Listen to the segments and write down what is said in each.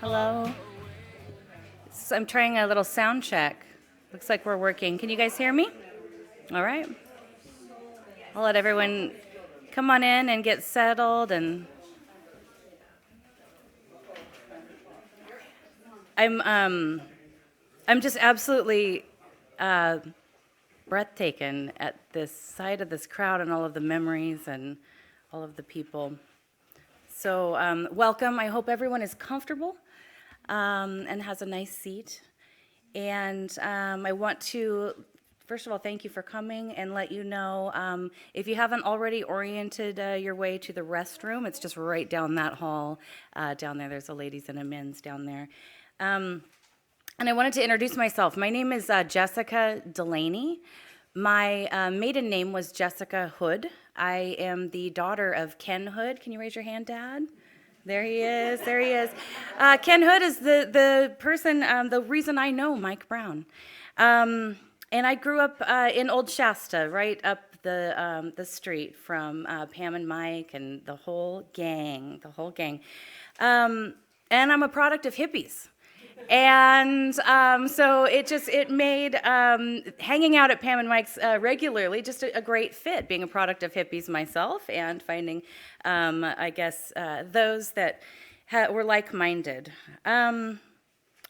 Hello. So I'm trying a little sound check. Looks like we're working. Can you guys hear me? All right. I'll let everyone come on in and get settled. And I'm just absolutely breathtaking at this sight of this crowd and all of the memories and all of the people. So welcome. I hope everyone is comfortable and has a nice seat. And I want to, first of all, thank you for coming and let you know if you haven't already oriented your way to the restroom, it's just right down that hall down there. There's a ladies and a men's down there. And I wanted to introduce myself. My name is Jessica Delaney. My maiden name was Jessica Hood. I am the daughter of Ken Hood. Can you raise your hand, Dad? There he is. There he is. Ken Hood is the person, the reason I know Mike Brown. And I grew up in Old Shasta, right up the street from Pam and Mike and the whole gang, and I'm a product of hippies. And so it made hanging out at Pam and Mike's regularly just a great fit, being a product of hippies myself and finding, those that were like-minded. And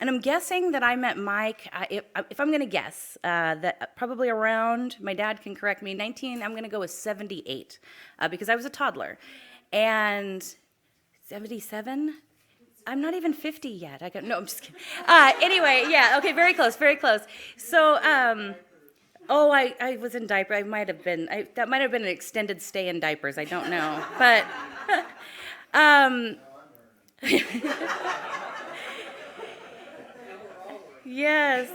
I'm guessing that I met Mike, if I'm going to guess, that probably around, my dad can correct me, I'm going to go with 78, because I was a toddler. And 77? I'm not even 50 yet. No, I'm just kidding. Anyway, yeah, okay, very close, very close. So, I was in diaper. That might have been an extended stay in diapers. I don't know, but, yes.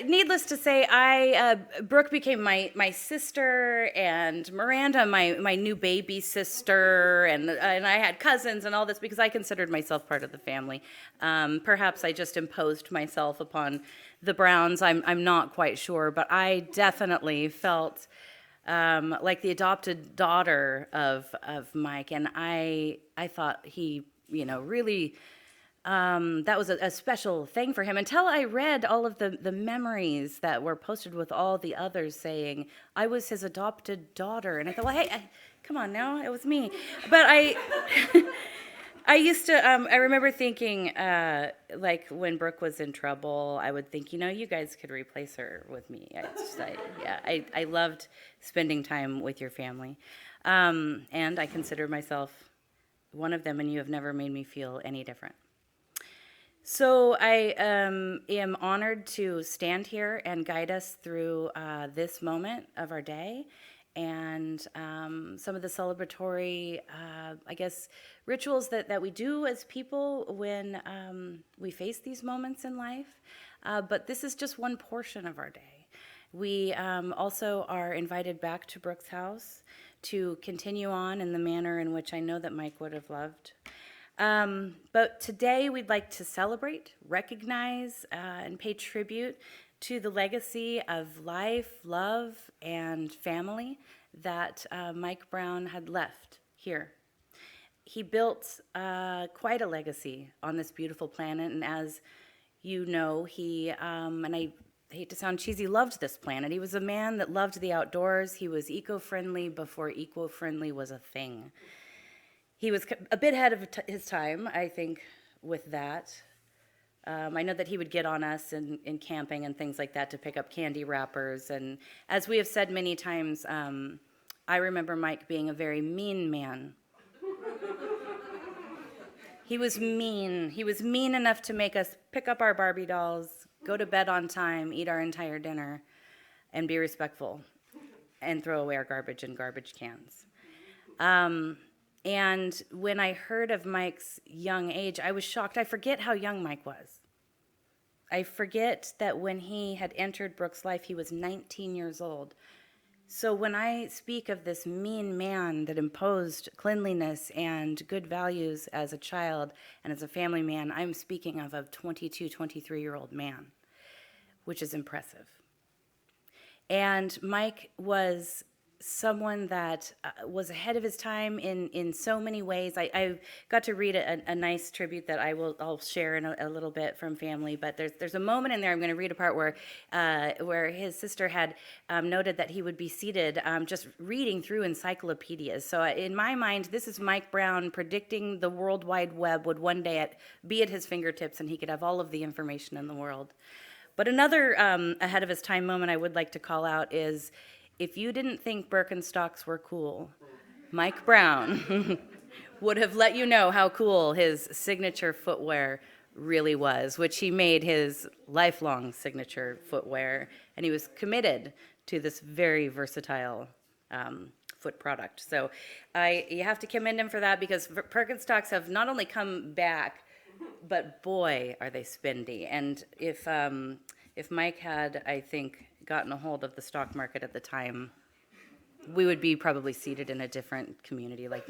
Needless to say, Brooke became my sister, and Miranda my new baby sister, and I had cousins and all this because I considered myself part of the family. Perhaps I just imposed myself upon the Browns. I'm not quite sure, but I definitely felt like the adopted daughter of Mike, and I thought he really. That was a special thing for him until I read all of the memories that were posted with all the others saying, I was his adopted daughter. And I thought, well, hey, come on now, it was me. But I used to, I remember thinking, like when Brooke was in trouble, I would think, you guys could replace her with me. I loved spending time with your family. And I consider myself one of them, and you have never made me feel any different. So I am honored to stand here and guide us through this moment of our day and some of the celebratory, rituals that we do as people when we face these moments in life. But this is just one portion of our day. We also are invited back to Brooke's house to continue on in the manner in which I know that Mike would have loved. But today we'd like to celebrate, recognize, and pay tribute to the legacy of life, love, and family that Mike Brown had left here. He built quite a legacy on this beautiful planet, and as you know, he, and I hate to sound cheesy, loved this planet. He was a man that loved the outdoors. He was eco-friendly before eco-friendly was a thing. He was a bit ahead of his time, I think, with that. I know that he would get on us in camping and things like that to pick up candy wrappers. And as we have said many times, I remember Mike being a very mean man. He was mean. He was mean enough to make us pick up our Barbie dolls, go to bed on time, eat our entire dinner, and be respectful, and throw away our garbage in garbage cans. And when I heard of Mike's young age, I was shocked. I forget how young Mike was. I forget that when he had entered Brooke's life, he was 19 years old. So when I speak of this mean man that imposed cleanliness and good values as a child and as a family man, I'm speaking of a 22, 23-year-old man, which is impressive. And Mike was someone that was ahead of his time in so many ways. I got to read a nice tribute that I'll share in a little bit from family. But there's a moment in there. I'm going to read a part where his sister had noted that he would be seated just reading through encyclopedias. So in my mind, this is Mike Brown predicting the World Wide Web would one day be at his fingertips, and he could have all of the information in the world. But another ahead of his time moment I would like to call out is, if you didn't think Birkenstocks were cool, Mike Brown would have let you know how cool his signature footwear really was, which he made his lifelong signature footwear, and he was committed to this very versatile foot product. So you have to commend him for that, because Birkenstocks have not only come back, but boy, are they spendy. And if Mike had, I think, gotten a hold of the stock market at the time, we would be probably seated in a different community. Like,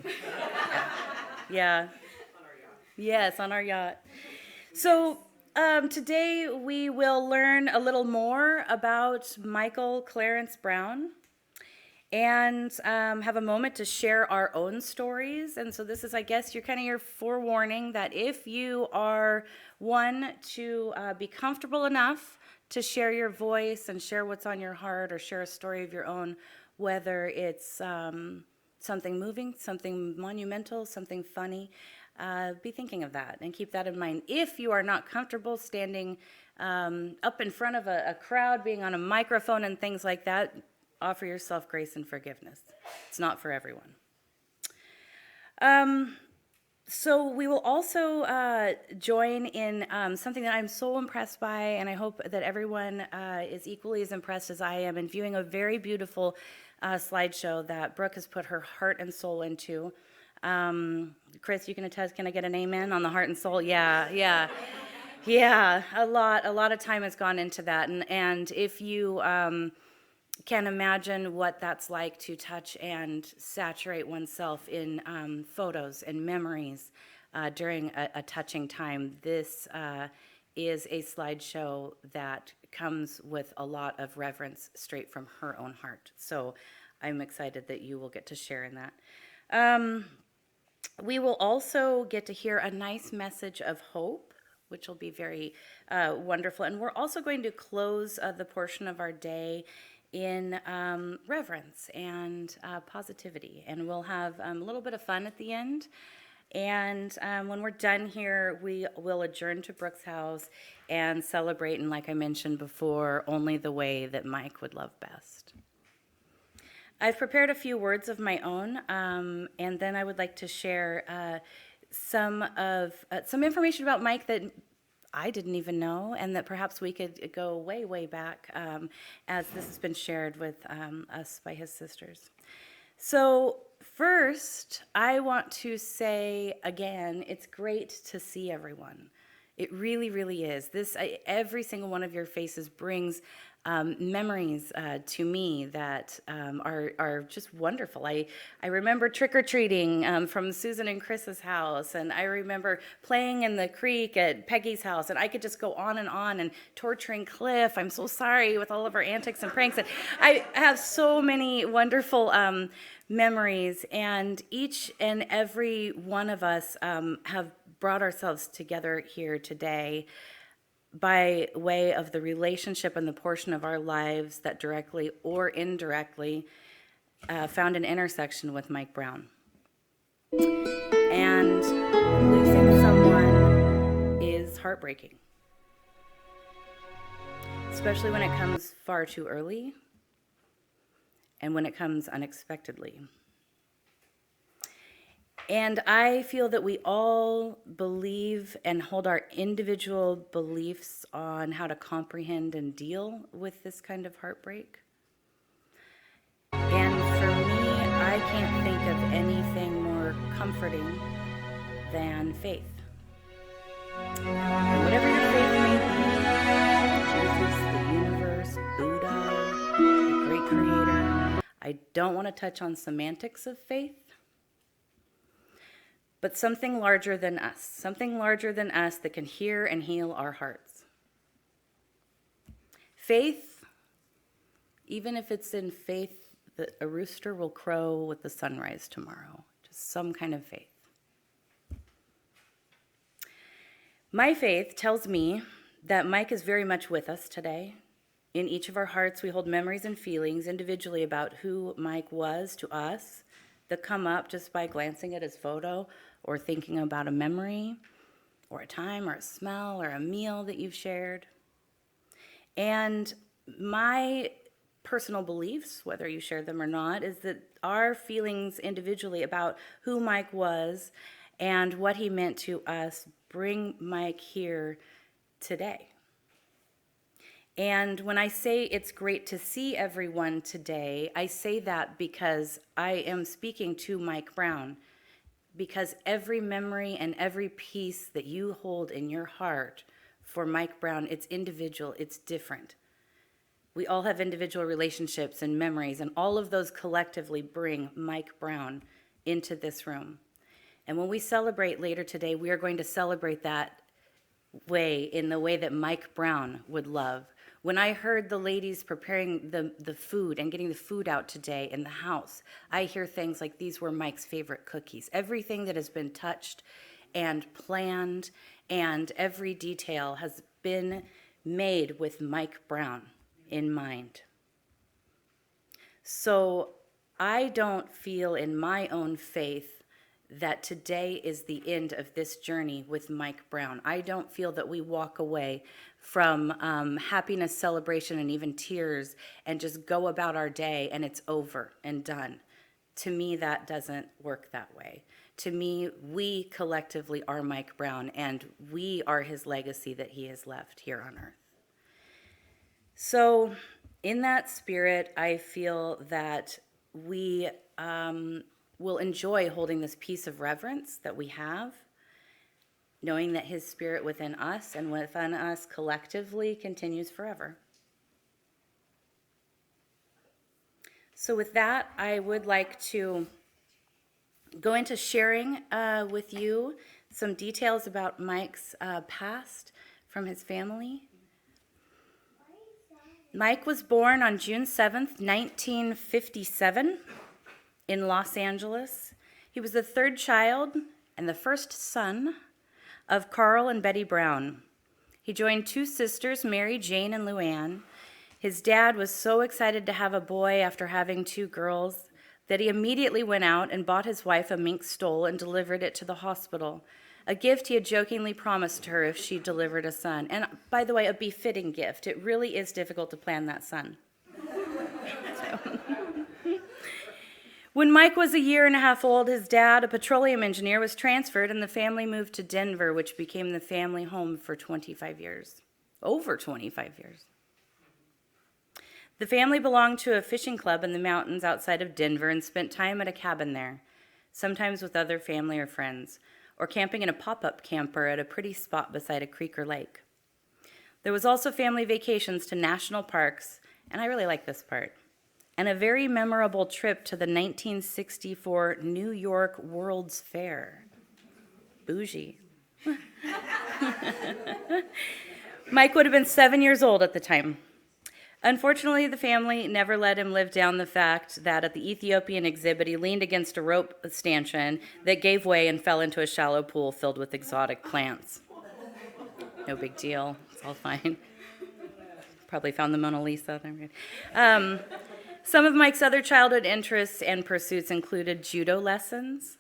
yeah. Yes, on our yacht. So today we will learn a little more about Michael Clarence Brown, and have a moment to share our own stories. And so this is, I guess, your forewarning that if you are one to be comfortable enough to share your voice and share what's on your heart, or share a story of your own, whether it's something moving, something monumental, something funny, be thinking of that and keep that in mind. If you are not comfortable standing up in front of a crowd, being on a microphone and things like that, offer yourself grace and forgiveness. It's not for everyone. So we will also join in something that I'm so impressed by, and I hope that everyone is equally as impressed as I am in viewing a very beautiful slideshow that Brooke has put her heart and soul into. Chris, you can attest, can I get an amen on the heart and soul? Yeah. A lot of time has gone into that, and if you can imagine what that's like to touch and saturate oneself in photos and memories during a touching time, this is a slideshow that comes with a lot of reverence straight from her own heart. So I'm excited that you will get to share in that. We will also get to hear a nice message of hope, which will be very wonderful. And we're also going to close the portion of our day in reverence and positivity. And we'll have a little bit of fun at the end. And when we're done here, we will adjourn to Brooke's house and celebrate, and like I mentioned before, only the way that Mike would love best. I've prepared a few words of my own, and then I would like to share some information about Mike that I didn't even know, and that perhaps we could go way, way back, as this has been shared with us by his sisters. So first, I want to say again, it's great to see everyone. It really, really is. Every single one of your faces brings memories to me that are just wonderful. I remember trick-or-treating from Susan and Chris's house, and I remember playing in the creek at Peggy's house, and I could just go on, and torturing Cliff. I'm so sorry, with all of our antics and pranks. And I have so many wonderful memories, and each and every one of us have brought ourselves together here today by way of the relationship and the portion of our lives that directly or indirectly found an intersection with Mike Brown. And losing someone is heartbreaking, especially when it comes far too early and when it comes unexpectedly. And I feel that we all believe and hold our individual beliefs on how to comprehend and deal with this kind of heartbreak. And for me, I can't think of anything more comforting than faith. And whatever your faith may be, Jesus, the universe, Buddha, the great creator, I don't want to touch on semantics of faith, but something larger than us that can hear and heal our hearts. Faith, even if it's in faith that a rooster will crow with the sunrise tomorrow. Just some kind of faith. My faith tells me that Mike is very much with us today. In each of our hearts, we hold memories and feelings individually about who Mike was to us that come up just by glancing at his photo or thinking about a memory or a time or a smell or a meal that you've shared. And my personal beliefs, whether you share them or not, is that our feelings individually about who Mike was and what he meant to us bring Mike here today. And when I say it's great to see everyone today, I say that because I am speaking to Mike Brown, because every memory and every piece that you hold in your heart for Mike Brown, it's individual, it's different. We all have individual relationships and memories, and all of those collectively bring Mike Brown into this room. And when we celebrate later today, we are going to celebrate that way, in the way that Mike Brown would love. When I heard the ladies preparing the food and getting the food out today in the house, I hear things like these were Mike's favorite cookies. Everything that has been touched and planned and every detail has been made with Mike Brown in mind. So I don't feel in my own faith that today is the end of this journey with Mike Brown. I don't feel that we walk away from happiness, celebration, and even tears and just go about our day and it's over and done. To me, that doesn't work that way. To me, we collectively are Mike Brown, and we are his legacy that he has left here on earth. So in that spirit, I feel that we will enjoy holding this piece of reverence that we have, knowing that his spirit within us and within us collectively continues forever. So with that, I would like to go into sharing with you some details about Mike's past from his family. Mike was born on June 7th, 1957 in Los Angeles. He was the third child and the first son of Carl and Betty Brown. He joined two sisters, Mary Jane and Luann. His dad was so excited to have a boy after having two girls that he immediately went out and bought his wife a mink stole and delivered it to the hospital, a gift he had jokingly promised her if she delivered a son. And by the way, a befitting gift. It really is difficult to plan that son. When Mike was a year and a half old, his dad, a petroleum engineer, was transferred and the family moved to Denver, which became the family home for 25 years. Over 25 years. The family belonged to a fishing club in the mountains outside of Denver and spent time at a cabin there, sometimes with other family or friends, or camping in a pop-up camper at a pretty spot beside a creek or lake. There was also family vacations to national parks, and I really like this part, and a very memorable trip to the 1964 New York World's Fair. Bougie. Mike would have been 7 years old at the time. Unfortunately, the family never let him live down the fact that at the Ethiopian exhibit, he leaned against a rope stanchion that gave way and fell into a shallow pool filled with exotic plants. No big deal. It's all fine. Probably found the Mona Lisa. Some of Mike's other childhood interests and pursuits included judo lessons,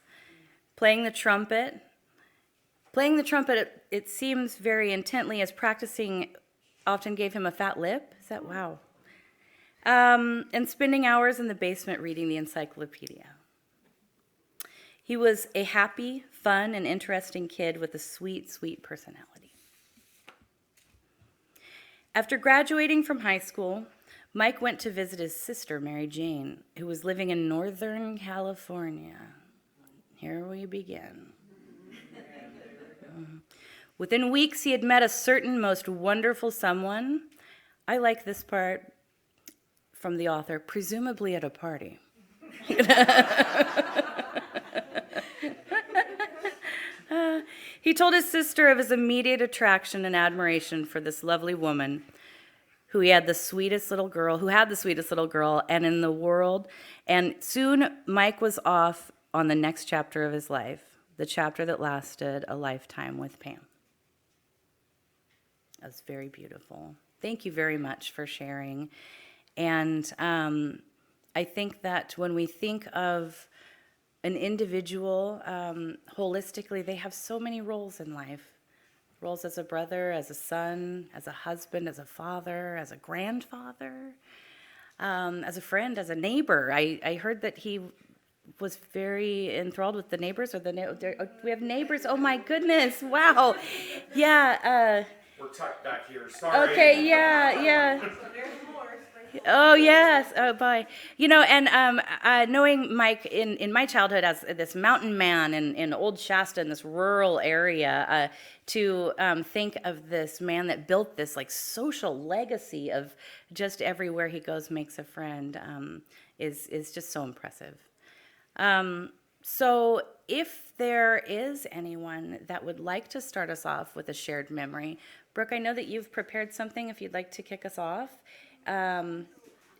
playing the trumpet. Playing the trumpet, it seems very intently, as practicing often gave him a fat lip. Is that wow? And spending hours in the basement reading the encyclopedia. He was a happy, fun, and interesting kid with a sweet, sweet personality. After graduating from high school, Mike went to visit his sister, Mary Jane, who was living in Northern California. Here we begin. Within weeks, he had met a certain most wonderful someone. I like this part from the author, presumably at a party. He told his sister of his immediate attraction and admiration for this lovely woman who had the sweetest little girl, and in the world. And soon Mike was off on the next chapter of his life, the chapter that lasted a lifetime with Pam. That was very beautiful. Thank you very much for sharing. And I think that when we think of an individual holistically, they have so many roles in life. Roles as a brother, as a son, as a husband, as a father, as a grandfather, as a friend, as a neighbor. I heard that he was very enthralled with the neighbors, we have neighbors. Oh my goodness! Wow, yeah. We're tucked back here. Sorry. Okay, yeah. Oh yes. Oh boy. And knowing Mike in my childhood as this mountain man in Old Shasta in this rural area, to think of this man that built this like social legacy of just everywhere he goes makes a friend, is just so impressive. So if there is anyone that would like to start us off with a shared memory, Brooke, I know that you've prepared something if you'd like to kick us off.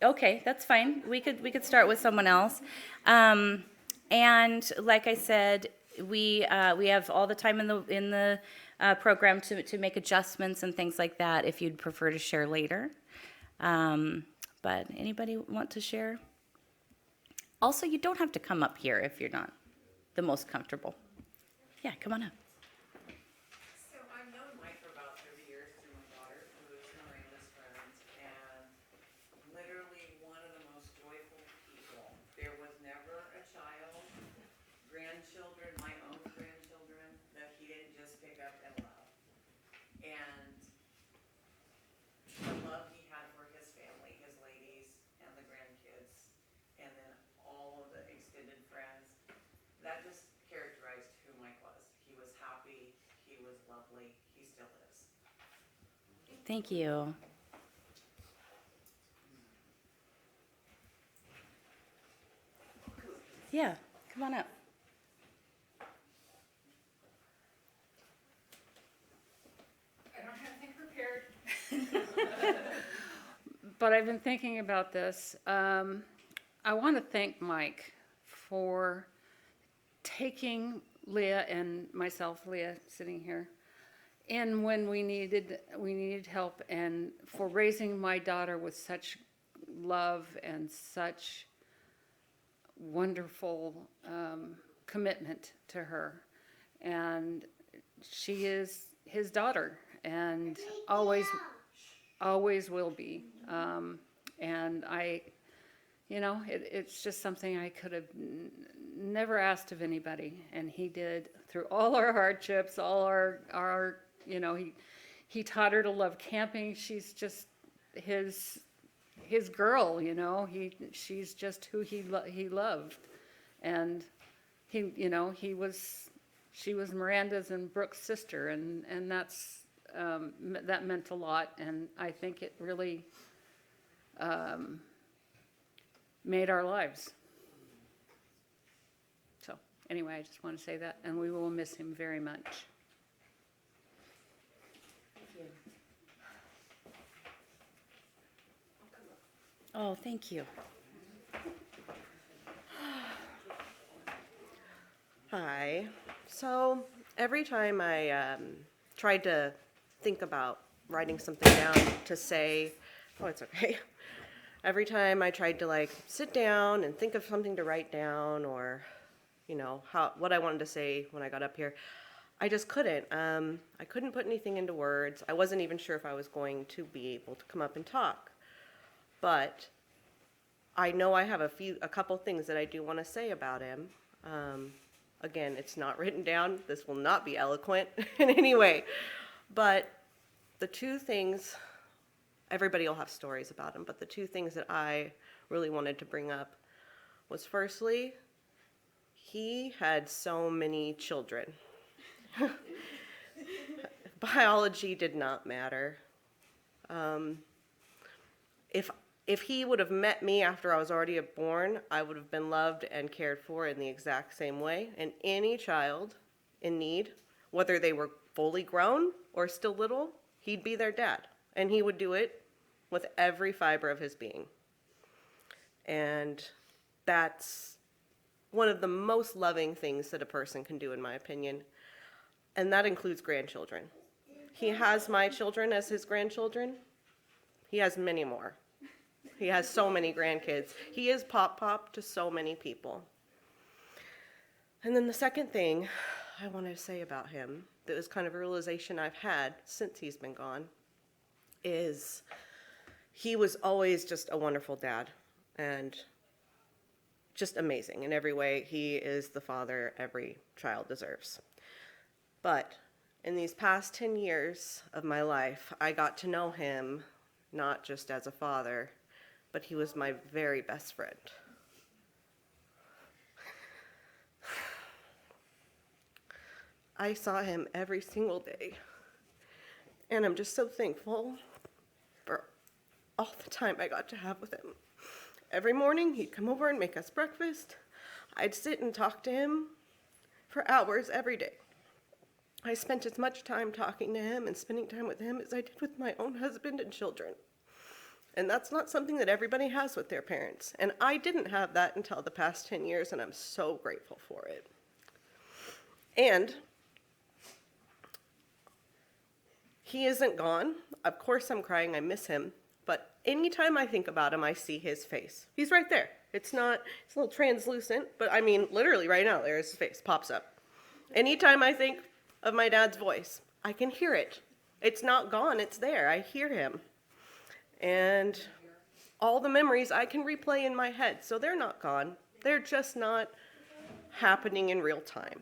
Okay, that's fine. We could start with someone else. And like I said, we have all the time in the program to make adjustments and things like that if you'd prefer to share later. But anybody want to share? Also, you don't have to come up here if you're not the most comfortable. Yeah, come on up. So I've known Mike for about 30 years through my daughter, who is Miranda's friend, and literally one of the most joyful people. There was never a child, grandchildren, my own grandchildren, that he didn't just pick up and love. And the love he had for his family, his ladies, and the grandkids, and then all of the extended friends, that just characterized who Mike was. He was happy, he was lovely, he still is. Thank you. Yeah, come on up. I don't have anything prepared. But I've been thinking about this. I want to thank Mike for taking Leah and myself, Leah sitting here, in when we needed help, and for raising my daughter with such love and such wonderful commitment to her. And she is his daughter, and always will be. And it's just something I could have never asked of anybody, and he did through all our hardships, all our he taught her to love camping. She's just his girl, she's just who he loved, and she was Miranda's and Brooke's sister, and that's that meant a lot, and I think it really made our lives. So anyway, I just want to say that, and we will miss him very much. Oh, thank you. Hi. So every time I tried to think about writing something down to say, oh, it's okay. Every time I tried to sit down and think of something to write down, or what I wanted to say when I got up here, I just couldn't. I couldn't put anything into words. I wasn't even sure if I was going to be able to come up and talk. But I know I have a couple things that I do want to say about him. Again, it's not written down. This will not be eloquent in any way. But the two things, everybody will have stories about him, but the two things that I really wanted to bring up was, firstly, he had so many children. Biology did not matter. If he would have met me after I was already born, I would have been loved and cared for in the exact same way. And any child in need, whether they were fully grown or still little, he'd be their dad. And he would do it with every fiber of his being. And that's one of the most loving things that a person can do, in my opinion. And that includes grandchildren. He has my children as his grandchildren. He has many more. He has so many grandkids. He is Pop to so many people. And then the second thing I wanted to say about him, that was kind of a realization I've had since he's been gone, is he was always just a wonderful dad and just amazing in every way. He is the father every child deserves. But in these past 10 years of my life, I got to know him not just as a father, but he was my very best friend. I saw him every single day, and I'm just so thankful for all the time I got to have with him. Every morning, he'd come over and make us breakfast. I'd sit and talk to him for hours every day. I spent as much time talking to him and spending time with him as I did with my own husband and children. And that's not something that everybody has with their parents. And I didn't have that until the past 10 years, and I'm so grateful for it. And he isn't gone. Of course I'm crying, I miss him. But anytime I think about him, I see his face. He's right there. It's a little translucent, but I mean, literally right now, there's his face, pops up. Anytime I think of my dad's voice, I can hear it. It's not gone, it's there. I hear him. And all the memories I can replay in my head, so they're not gone. They're just not happening in real time.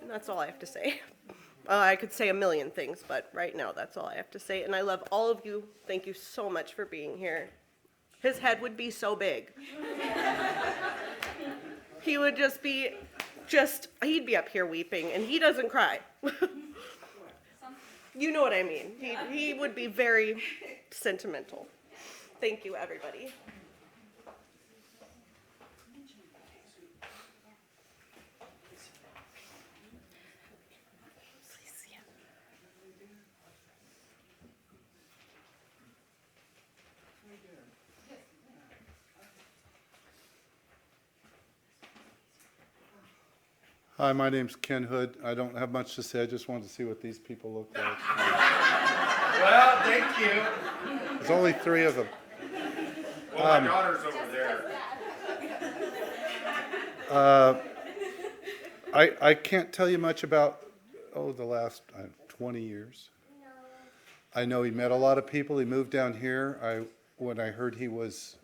And that's all I have to say. I could say a million things, but right now that's all I have to say. And I love all of you. Thank you so much for being here. His head would be so big. He would he'd be up here weeping, and he doesn't cry. You know what I mean. He would be very sentimental. Thank you, everybody. Hi, my name's Ken Hood. I don't have much to say. I just wanted to see what these people look like. Well, thank you. There's only 3 of them. Well, my daughter's over there. I can't tell you much about, the last 20 years. I know he met a lot of people. He moved down here. When I heard he was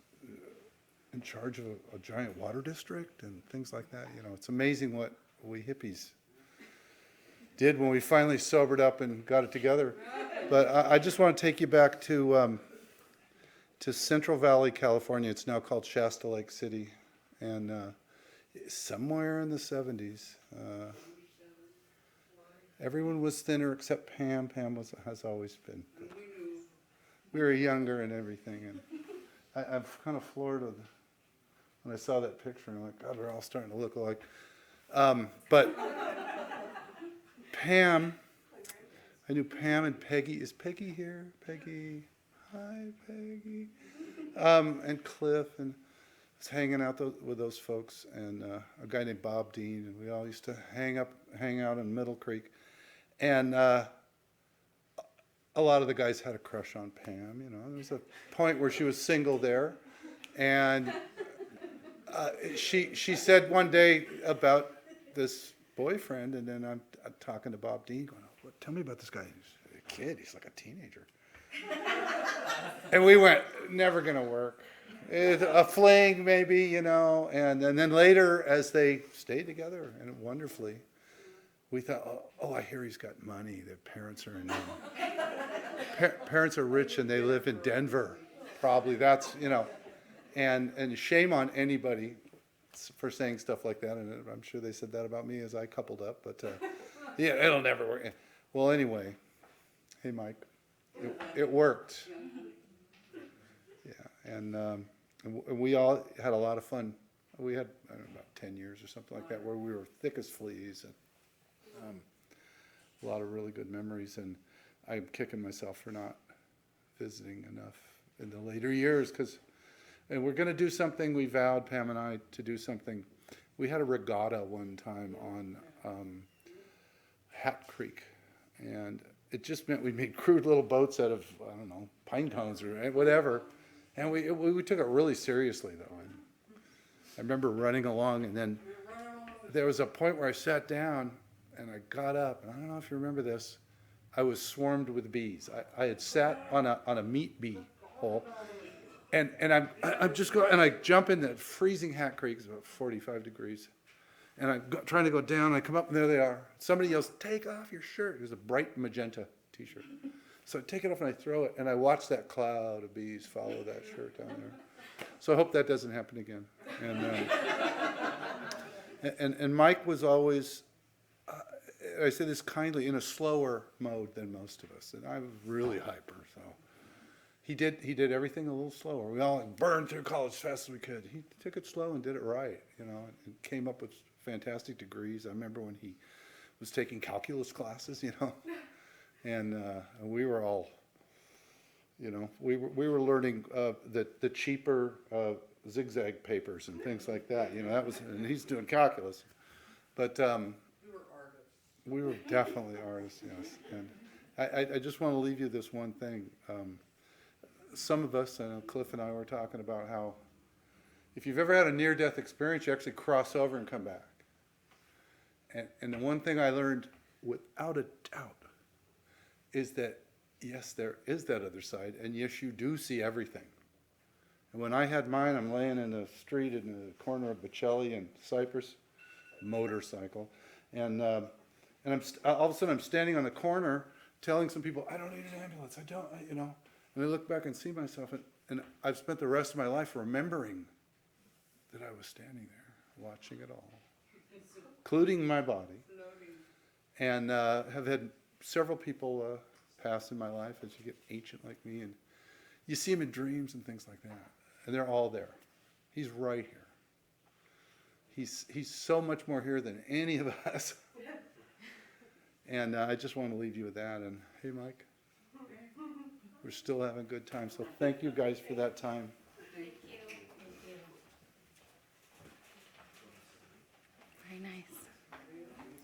in charge of a giant water district and things like that, it's amazing what we hippies did when we finally sobered up and got it together. But I just want to take you back to Central Valley, California. It's now called Shasta Lake City, and somewhere in the 70s, everyone was thinner except Pam. Pam has always been. We were younger and everything, and I'm kind of floored when I saw that picture. And I'm like, God, we're all starting to look alike. But Pam, I knew Pam and Peggy. Is Peggy here? Peggy, hi, Peggy. And Cliff, and I was hanging out with those folks, and a guy named Bob Dean, and we all used to hang out in Middle Creek, and a lot of the guys had a crush on Pam. There was a point where she was single there, and she said one day about this boyfriend, and then I'm talking to Bob Dean, going, "Well, tell me about this guy. He's a kid. He's like a teenager." And we went, never gonna work. A fling, maybe, and then later, as they stayed together, and wonderfully, we thought, oh, I hear he's got money. Their parents are parents are rich, and they live in Denver. Probably that's, and shame on anybody for saying stuff like that, and I'm sure they said that about me as I coupled up, but yeah, it'll never work. Well, anyway, hey, Mike, it worked. Yeah, and we all had a lot of fun. We had, I don't know, about 10 years or something like that, where we were thick as fleas, and a lot of really good memories. And I'm kicking myself for not visiting enough in the later years and we're going to do something. We vowed, Pam and I, to do something. We had a regatta one time on Hat Creek, and it just meant we made crude little boats out of, I don't know, pine cones or whatever, and we took it really seriously, though. And I remember running along, and then there was a point where I sat down, and I got up, and I don't know if you remember this, I was swarmed with bees. I had sat on a meat bee hole, and I'm just going, and I jump in that freezing Hat Creek, it's about 45 degrees, and I'm trying to go down, and I come up, and there they are. Somebody yells, "Take off your shirt." It was a bright magenta t-shirt. So I take it off, and I throw it, and I watch that cloud of bees follow that shirt down there. So I hope that doesn't happen again. And Mike was always, I say this kindly, in a slower mode than most of us, and I'm really hyper, so. He did everything a little slower. We all burned through college as fast as we could. He took it slow and did it right, and came up with fantastic degrees. I remember when he was taking calculus classes, and we were all, we were learning the cheaper zigzag papers and things like that. That was, and he's doing calculus, but we were definitely artists, yes. And I just want to leave you this one thing. Some of us, I know Cliff and I were talking about how if you've ever had a near-death experience, you actually cross over and come back. And the one thing I learned without a doubt is that, yes, there is that other side, and yes, you do see everything. And when I had mine, I'm laying in the street in the corner of Bocelli and Cypress, motorcycle, and all of a sudden I'm standing on the corner telling some people, I don't need an ambulance, I don't, And I look back and see myself, and I've spent the rest of my life remembering that I was standing there, watching it all, including my body, and have had several people pass in my life as you get ancient like me, and you see them in dreams and things like that, and they're all there. He's right here. He's so much more here than any of us. And I just want to leave you with that. And hey, Mike. We're still having a good time, so thank you guys for that time. Thank you. Very nice.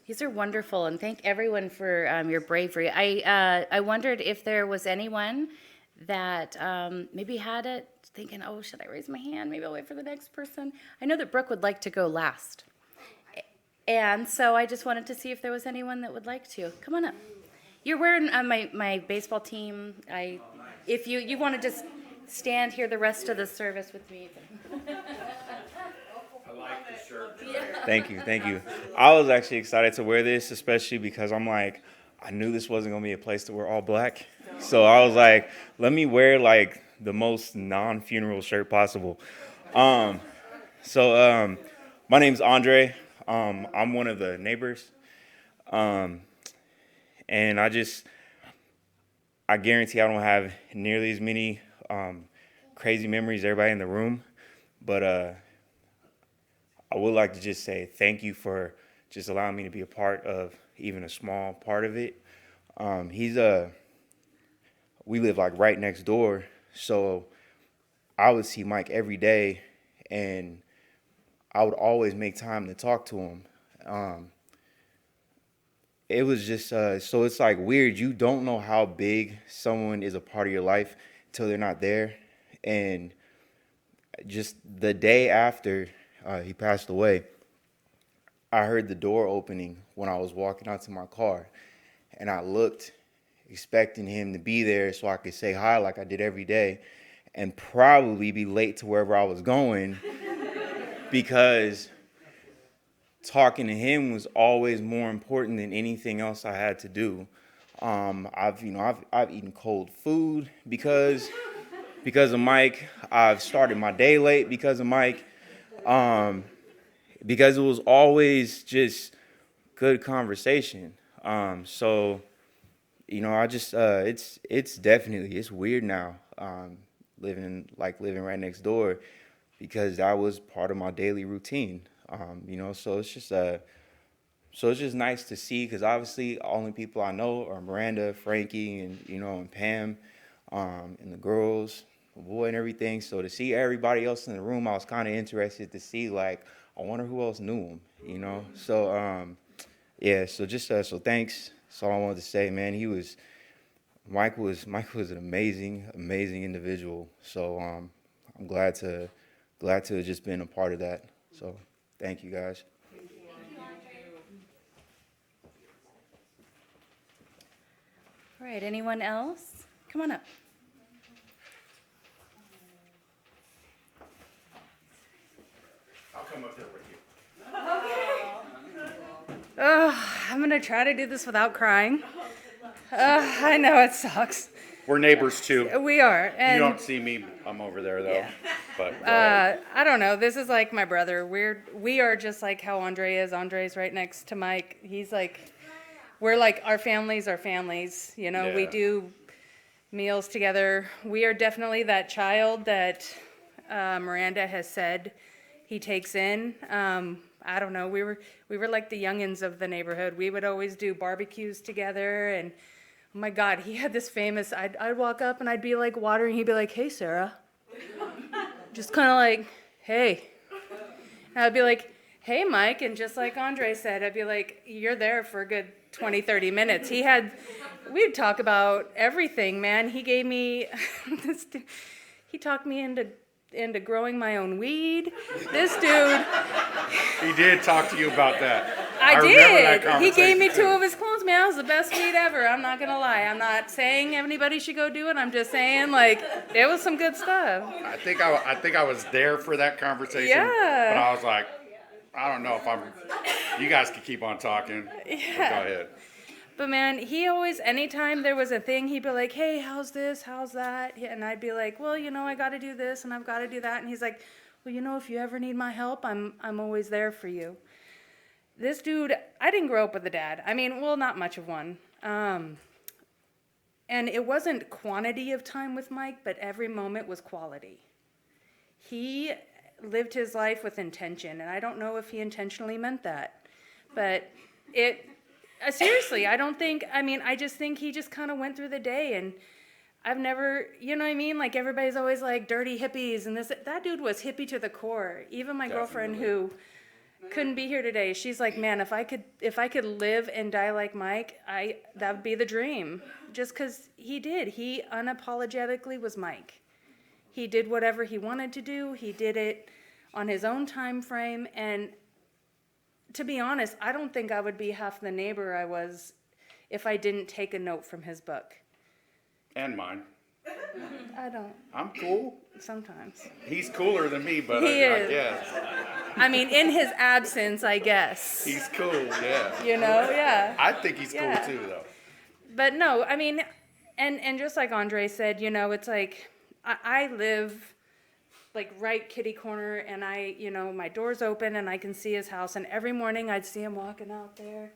These are wonderful, and thank everyone for your bravery. I wondered if there was anyone that maybe had it, thinking, oh, should I raise my hand? Maybe I'll wait for the next person. I know that Brooke would like to go last. And so I just wanted to see if there was anyone that would like to. Come on up. You're wearing my baseball team. If you want to just stand here the rest of the service with me. I like the shirt. Thank you. I was actually excited to wear this, especially because I'm like, I knew this wasn't going to be a place to wear all black. So I was like, let me wear like the most non-funeral shirt possible. My name's Andre. I'm one of the neighbors. And I guarantee I don't have nearly as many crazy memories as everybody in the room, but I would like to just say thank you for just allowing me to be a part of even a small part of it. We live like right next door, so I would see Mike every day, and I would always make time to talk to him. It was just, so it's like weird. You don't know how big someone is a part of your life till they're not there. And just the day after he passed away, I heard the door opening when I was walking out to my car. And I looked, expecting him to be there so I could say hi like I did every day and probably be late to wherever I was going because talking to him was always more important than anything else I had to do. I've eaten cold food because of Mike. I've started my day late because of Mike. Because it was always just good conversation. It's definitely, it's weird now, living right next door because that was part of my daily routine. So it's just, so it's just nice to see, because obviously only people I know are Miranda, Frankie, and and Pam, and the girls, the boy, and everything. So to see everybody else in the room, I was kind of interested to see, like, I wonder who else knew him. So yeah. So just so thanks. That's all I wanted to say, man. Mike was an amazing individual. So I'm glad to have just been a part of that. So thank you guys. All right, anyone else? Come on up. I'll come up there with you. I'm gonna try to do this without crying. I know it sucks. We're neighbors too. We are, You and don't see me. I'm over there though. Yeah. But go ahead. I don't know. This is like my brother. We are just like how Andre is. Andre's right next to Mike. He's like, we're like our families are families. We Yeah. do meals together. We are definitely that child that Miranda has said he takes in. I don't know. We were like the youngins of the neighborhood. We would always do barbecues together, and oh my God, he had this famous. I'd walk up and I'd be like watering. He'd be like, "Hey, Sarah," just kind of like, "Hey," and I'd be like, "Hey, Mike," and just like Andre said, I'd be like, "You're there for a good 20, 30 minutes." We'd talk about everything, man. He gave me he talked me into growing my own weed. This dude, He did talk to you about that. I remember that did. He gave me conversation, two too. of his clones, man. It was the best weed ever. I'm not gonna lie. I'm not saying anybody should go do it. I'm just saying, like, it was some good stuff. I think I was there for that conversation. Yeah. But I was like, I don't know if I'm. You guys can keep on talking. Yeah. But go ahead. But man, he always, anytime there was a thing, he'd be like, "Hey, how's this? How's that?" And I'd be like, "Well, I got to do this and I've got to do that." And he's like, "Well, if you ever need my help, I'm always there for you." This dude, I didn't grow up with a dad. I mean, well, not much of one. And it wasn't quantity of time with Mike, but every moment was quality. He lived his life with intention, and I don't know if he intentionally meant that, but seriously, I just think he just kind of went through the day, and I've never, you know what I mean? Like, everybody's always like dirty hippies and this. That dude was hippie to the core. Even my girlfriend who couldn't be here today, she's like, "Man, if I could live and die like Mike, that would be the dream." Just because he did. He unapologetically was Mike. He did whatever he wanted to do. He did it on his own time frame, and to be honest, I don't think I would be half the neighbor I was if I didn't take a note from his book. And mine. I don't, I'm cool. sometimes. He's cooler than me, but He I is. guess. I mean, in his absence, I guess. He's cool, yeah. Yeah. I think he's Yeah. cool too, though. But no, I mean, and just like Andre said, it's like, I live like right kitty corner, and my door's open and I can see his house, and every morning I'd see him walking out there,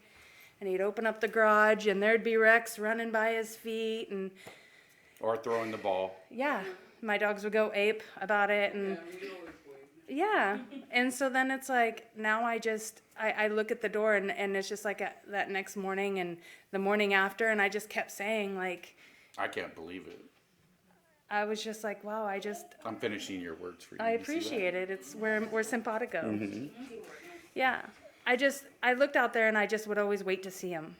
and he'd open up the garage and there'd be Rex running by his feet, and Or throwing the ball. yeah, my dogs would go ape about it, and yeah, and so then it's like, now I look at the door, and it's just like that next morning and the morning after, and I just kept saying, like, I can't believe it. I was just like, wow, I'm finishing your words for you. I You see that? appreciate it. We're simpatico. Mm-hmm. Yeah. I looked out there and I just would always wait to see him.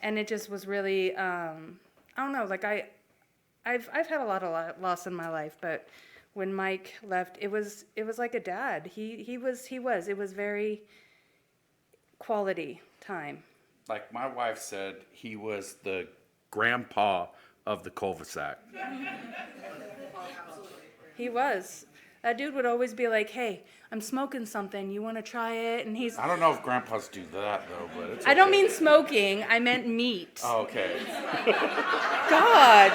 And it just was really, I don't know, like I've had a lot of loss in my life, but when Mike left, it was like a dad. It was very quality time. Like my wife said, he was the grandpa of the cul-de-sac. He was. That dude would always be like, "Hey, I'm smoking something. You want to try it?" And he's, I don't know if grandpas do that though, but it's I don't okay. mean smoking. I meant meat. Oh, okay. God.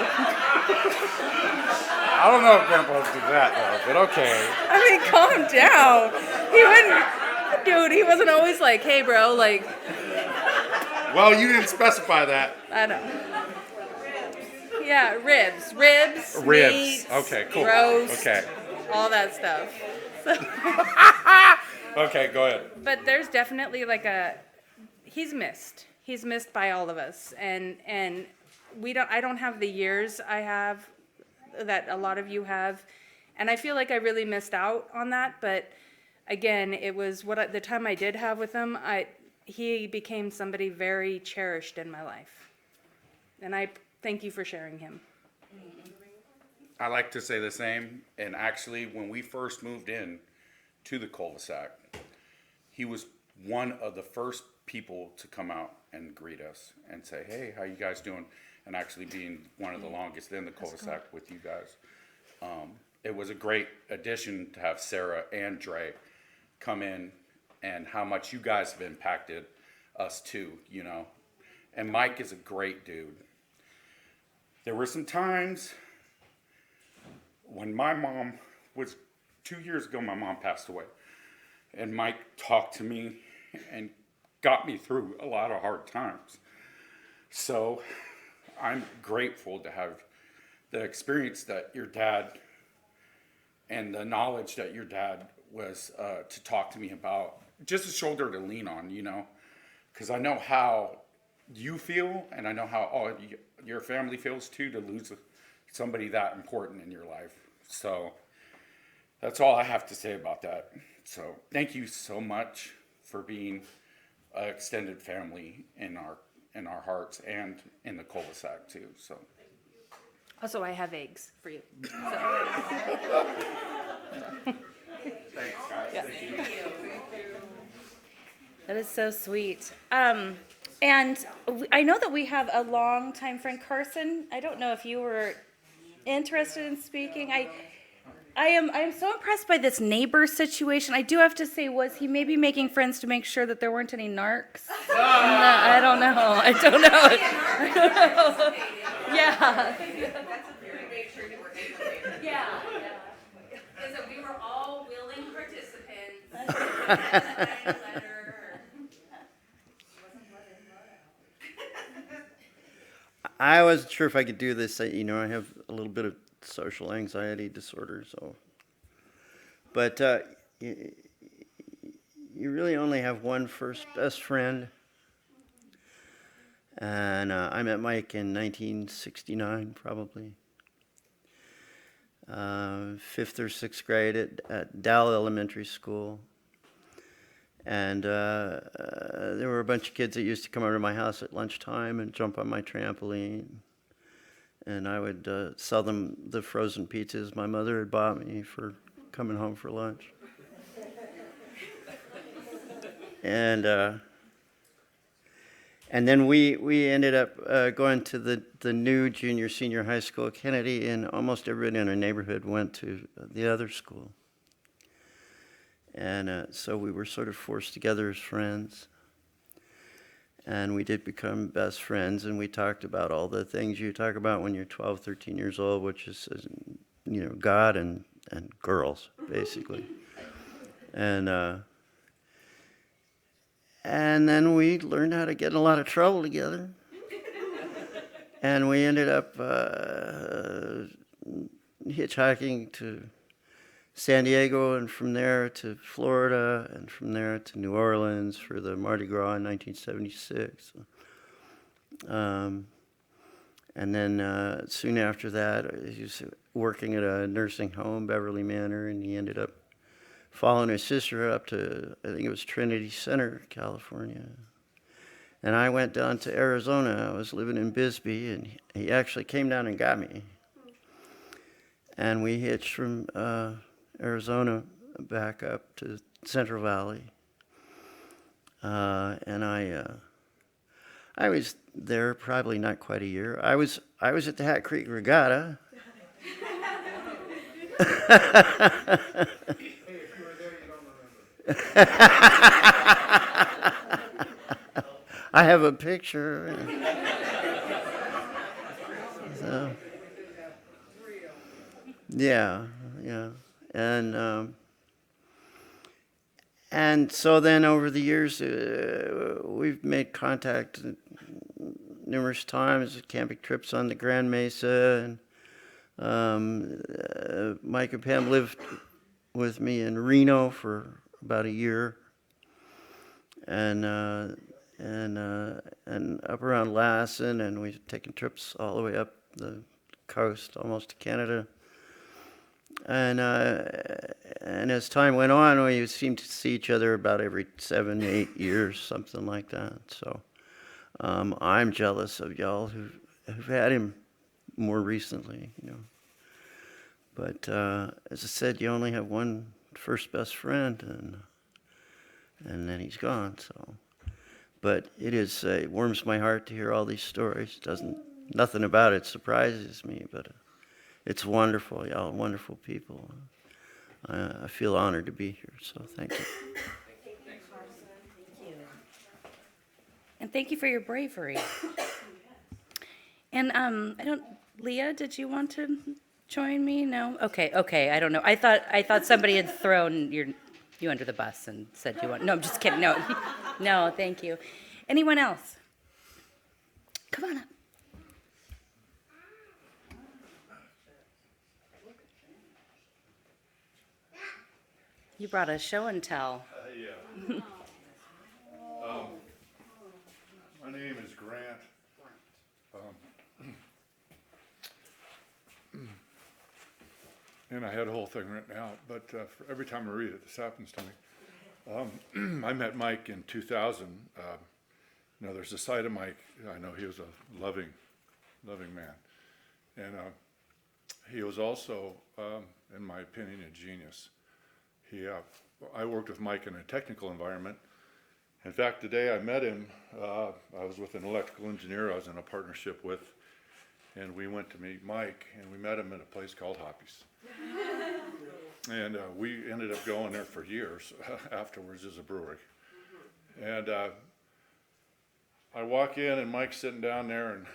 I don't know if grandpas do that though, but okay. I mean, calm down. He wasn't always like, "Hey, bro," like, Well, you didn't specify that. I don't. Yeah, ribs, Ribs. meats, Okay, cool. roast. Okay. all that stuff. Okay, go ahead. But there's definitely like he's missed. He's missed by all of us, and I don't have the years I have that a lot of you have, and I feel like I really missed out on that. But again, it was the time I did have with him. He became somebody very cherished in my life, and I thank you for sharing him. I like to say the same. And actually, when we first moved in to the cul-de-sac, he was one of the first people to come out and greet us and say, "Hey, how you guys doing?" And actually being one of the longest in the cul-de-sac with you guys. It was a great addition to have Sarah and Dre come in, and how much you guys have impacted us too, you know. And Mike is a great dude. There were some times when my mom was 2 years ago, my mom passed away. And Mike talked to me and got me through a lot of hard times. So I'm grateful to have the experience that your dad and the knowledge that your dad was to talk to me about, just a shoulder to lean on, you know, because I know how you feel, and I know how all your family feels too, to lose somebody that important in your life. So that's all I have to say about that. So thank you so much for being an extended family in our hearts and in the cul-de-sac too. So Also, I have eggs for you. thanks, guys. Yeah. Thank you. That is so sweet. And I know that we have a longtime friend, Carson. I don't know if you were interested in speaking. I am so impressed by this neighbor situation. I do have to say, was he maybe making friends to make sure that there weren't any narcs? No, I don't know. I don't know. Yeah. That's a very make sure you were able to. Yeah. And so we were all willing participants. I wasn't sure if I could do this. I have a little bit of social anxiety disorder, so. But you really only have one first best friend. And I met Mike in 1969, probably. 5th or 6th grade at Dow Elementary School. And there were a bunch of kids that used to come over to my house at lunchtime and jump on my trampoline. And I would sell them the frozen pizzas my mother had bought me for coming home for lunch. And then we ended up going to the new junior senior high school at Kennedy, and almost everybody in our neighborhood went to the other school. And so we were sort of forced together as friends. And we did become best friends, and we talked about all the things you talk about when you're 12, 13 years old, which is, God and girls, basically. And then we learned how to get in a lot of trouble together. And we ended up hitchhiking to San Diego, and from there to Florida, and from there to New Orleans for the Mardi Gras in 1976. And then soon after that, he was working at a nursing home, Beverly Manor, and he ended up following his sister up to, I think it was Trinity Center, California. And I went down to Arizona. I was living in Bisbee, and he actually came down and got me. And we hitched from Arizona back up to Central Valley. And I was there probably not quite a year. I was at the Hat Creek Regatta. I have a picture. So, yeah. And so then over the years, we've made contact numerous times, camping trips on the Grand Mesa, and Mike and Pam lived with me in Reno for about a year, and up around Lassen, and we've taken trips all the way up the coast, almost to Canada. And as time went on, we seemed to see each other about every 7, 8 years, something like that. So I'm jealous of y'all who've had him more recently, you know. But as I said, you only have one first best friend, and then he's gone. So, but it warms my heart to hear all these stories. Nothing about it surprises me, but it's wonderful. Y'all are wonderful people. I feel honored to be here. So thank you. And thank you for your bravery. And Leah, did you want to join me? No? Okay, I don't know. I thought somebody had thrown you under the bus and said you want. No, I'm just kidding. No. No, thank you. Anyone else? Come on up. You brought a show and tell. Yeah. My name is Grant. And I had a whole thing written out, but every time I read it, this happens to me. I met Mike in 2000. There's a side of Mike. I know he was a loving man, and he was also, in my opinion, a genius. I worked with Mike in a technical environment. In fact, the day I met him, I was with an electrical engineer I was in a partnership with, and we went to meet Mike, and we met him at a place called Hoppy's. And we ended up going there for years afterwards as a brewery. And I walk in, and Mike's sitting down there, and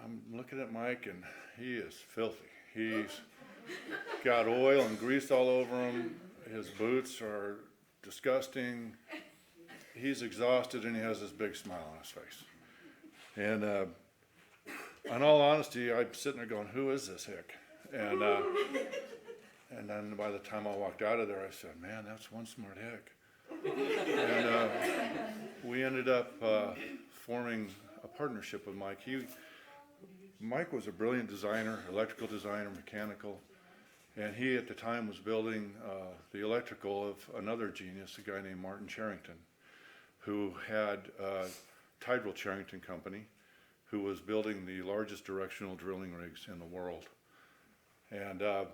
I'm looking at Mike, and he is filthy. He's got oil and grease all over him. His boots are disgusting. He's exhausted, and he has this big smile on his face. And in all honesty, I'm sitting there going, "Who is this hick?" And then by the time I walked out of there, I said, "Man, that's one smart hick." And we ended up forming a partnership with Mike. Mike was a brilliant designer, electrical designer, mechanical. And he, at the time, was building the electrical of another genius, a guy named Martin Charrington, who had Tidal Charrington Company, who was building the largest directional drilling rigs in the world. And I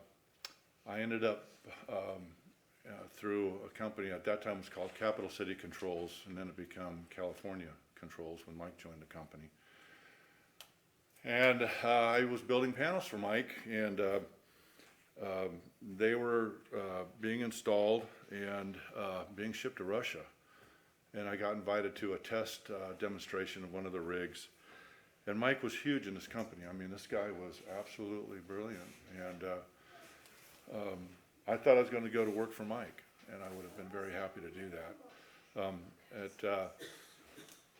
ended up, through a company at that time was called Capital City Controls, and then it became California Controls when Mike joined the company. And I was building panels for Mike, and they were being installed and being shipped to Russia. And I got invited to a test demonstration of one of the rigs. And Mike was huge in this company. I mean, this guy was absolutely brilliant. And I thought I was going to go to work for Mike, and I would have been very happy to do that.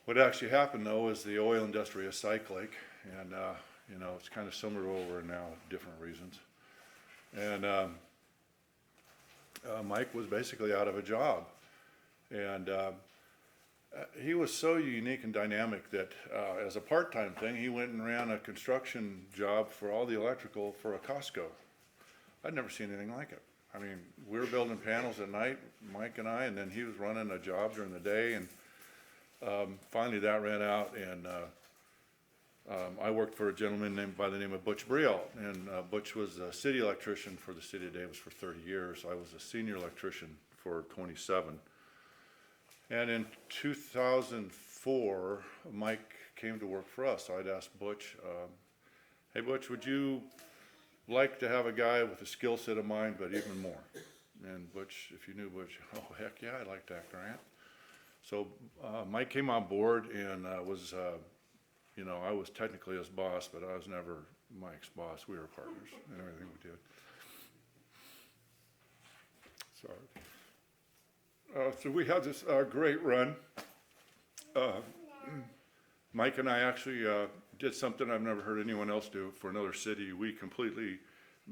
What actually happened, though, is the oil industry is cyclic, and it's kind of similar to what we're in now, different reasons. And Mike was basically out of a job. And he was so unique and dynamic that as a part-time thing, he went and ran a construction job for all the electrical for a Costco. I'd never seen anything like it. I mean, we were building panels at night, Mike and I, and then he was running a job during the day. And finally that ran out, and I worked for a gentleman by the name of Butch Briel, and Butch was a city electrician for the city of Davis for 30 years. I was a senior electrician for 27. And in 2004, Mike came to work for us. So I'd asked Butch, "Hey Butch, would you like to have a guy with a skill set of mine, but even more?" And Butch, if you knew Butch, "Oh heck yeah, I'd like that, Grant." So Mike came on board and was, I was technically his boss, but I was never Mike's boss. We were partners in everything we did. So we had this great run. Mike and I actually did something I've never heard anyone else do for another city. We completely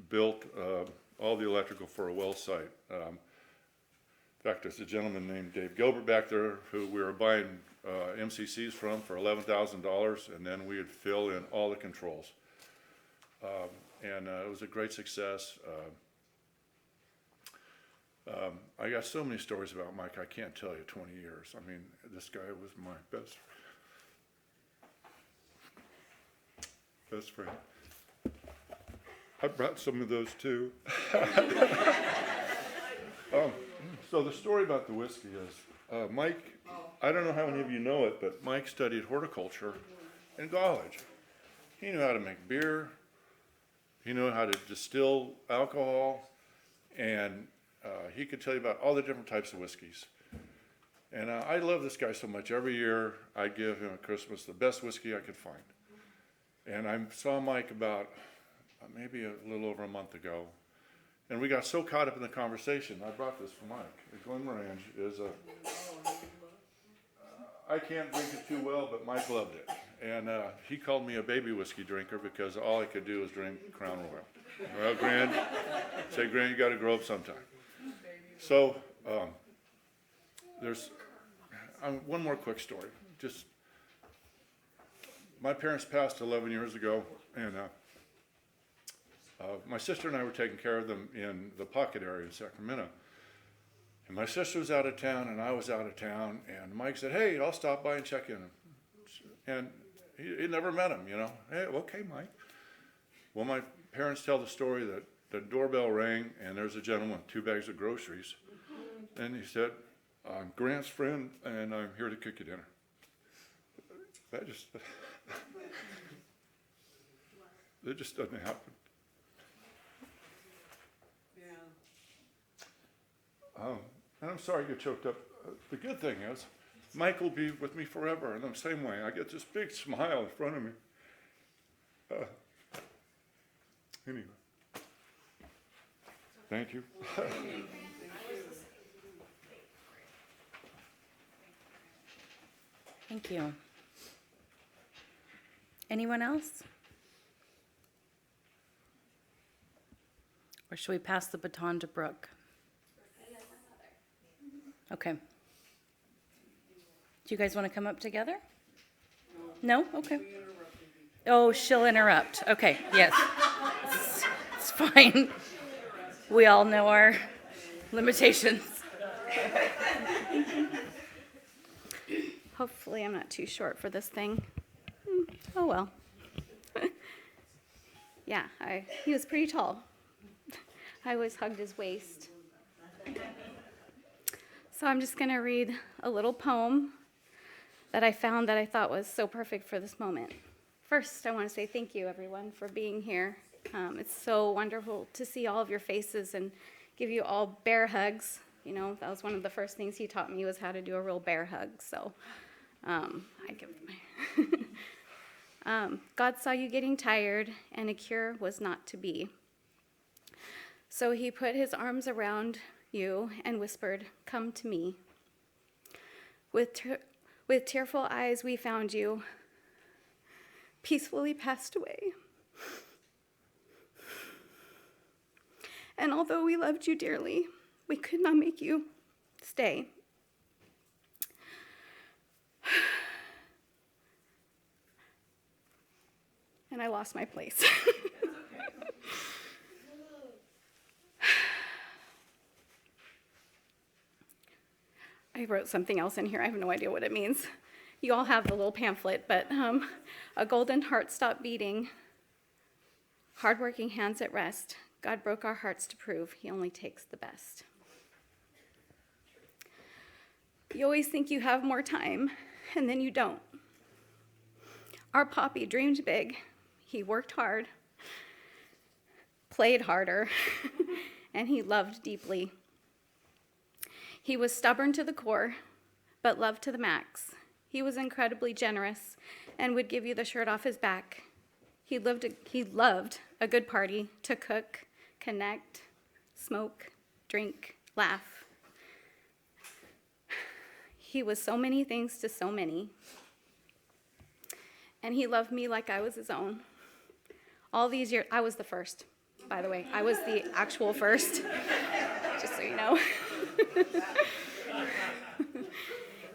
built all the electrical for a well site. In fact, there's a gentleman named Dave Gilbert back there who we were buying MCCs from for $11,000, and then we would fill in all the controls. And it was a great success. I got so many stories about Mike, I can't tell you 20 years. I mean, this guy was my best friend. I brought some of those too. So the story about the whiskey is, Mike, I don't know how many of you know it, but Mike studied horticulture in college. He knew how to make beer, he knew how to distill alcohol, and he could tell you about all the different types of whiskeys. And I love this guy so much. Every year I give him at Christmas the best whiskey I could find. And I saw Mike about maybe a little over a month ago. And we got so caught up in the conversation, I brought this for Mike. The Glenmorangie is I can't drink it too well, but Mike loved it. And he called me a baby whiskey drinker because all I could do was drink Crown Royal. Well, Grand, you got to grow up sometime. So there's one more quick story. Just my parents passed 11 years ago, and my sister and I were taking care of them in the Pocket area in Sacramento. And my sister was out of town, and I was out of town, and Mike said, "Hey, I'll stop by and check in." And he never met him, you know. Hey, okay, Mike. Well, my parents tell the story that the doorbell rang, and there's a gentleman with 2 bags of groceries. And he said, "I'm Grant's friend, and I'm here to cook you dinner." That just doesn't happen. And I'm sorry you choked up. The good thing is, Mike will be with me forever in the same way. I get this big smile in front of me. Anyway, thank you. Thank you. Anyone else? Or should we pass the baton to Brooke? Okay. Do you guys want to come up together? No? Okay. Oh, she'll interrupt. Okay, yes. It's fine. We all know our limitations. Hopefully I'm not too short for this thing. Oh well. Yeah, he was pretty tall. I always hugged his waist. So I'm just going to read a little poem that I found that I thought was so perfect for this moment. First, I want to say thank you, everyone, for being here. It's so wonderful to see all of your faces and give you all bear hugs. You know, that was one of the first things he taught me was how to do a real bear hug. So I give my God saw you getting tired, and a cure was not to be. So he put his arms around you and whispered, "Come to me." With tearful eyes we found you, peacefully passed away. And although we loved you dearly, we could not make you stay. And I lost my place. I wrote something else in here. I have no idea what it means. You all have the little pamphlet, but a golden heart stopped beating, hardworking hands at rest. God broke our hearts to prove he only takes the best. You always think you have more time, and then you don't. Our Poppy dreamed big. He worked hard, played harder, and he loved deeply. He was stubborn to the core, but loved to the max. He was incredibly generous and would give you the shirt off his back. He loved a good party to cook, connect, smoke, drink, laugh. He was so many things to so many. and he loved me like I was his own. All these years, I was the first, by the way. I was the actual first, just so you know.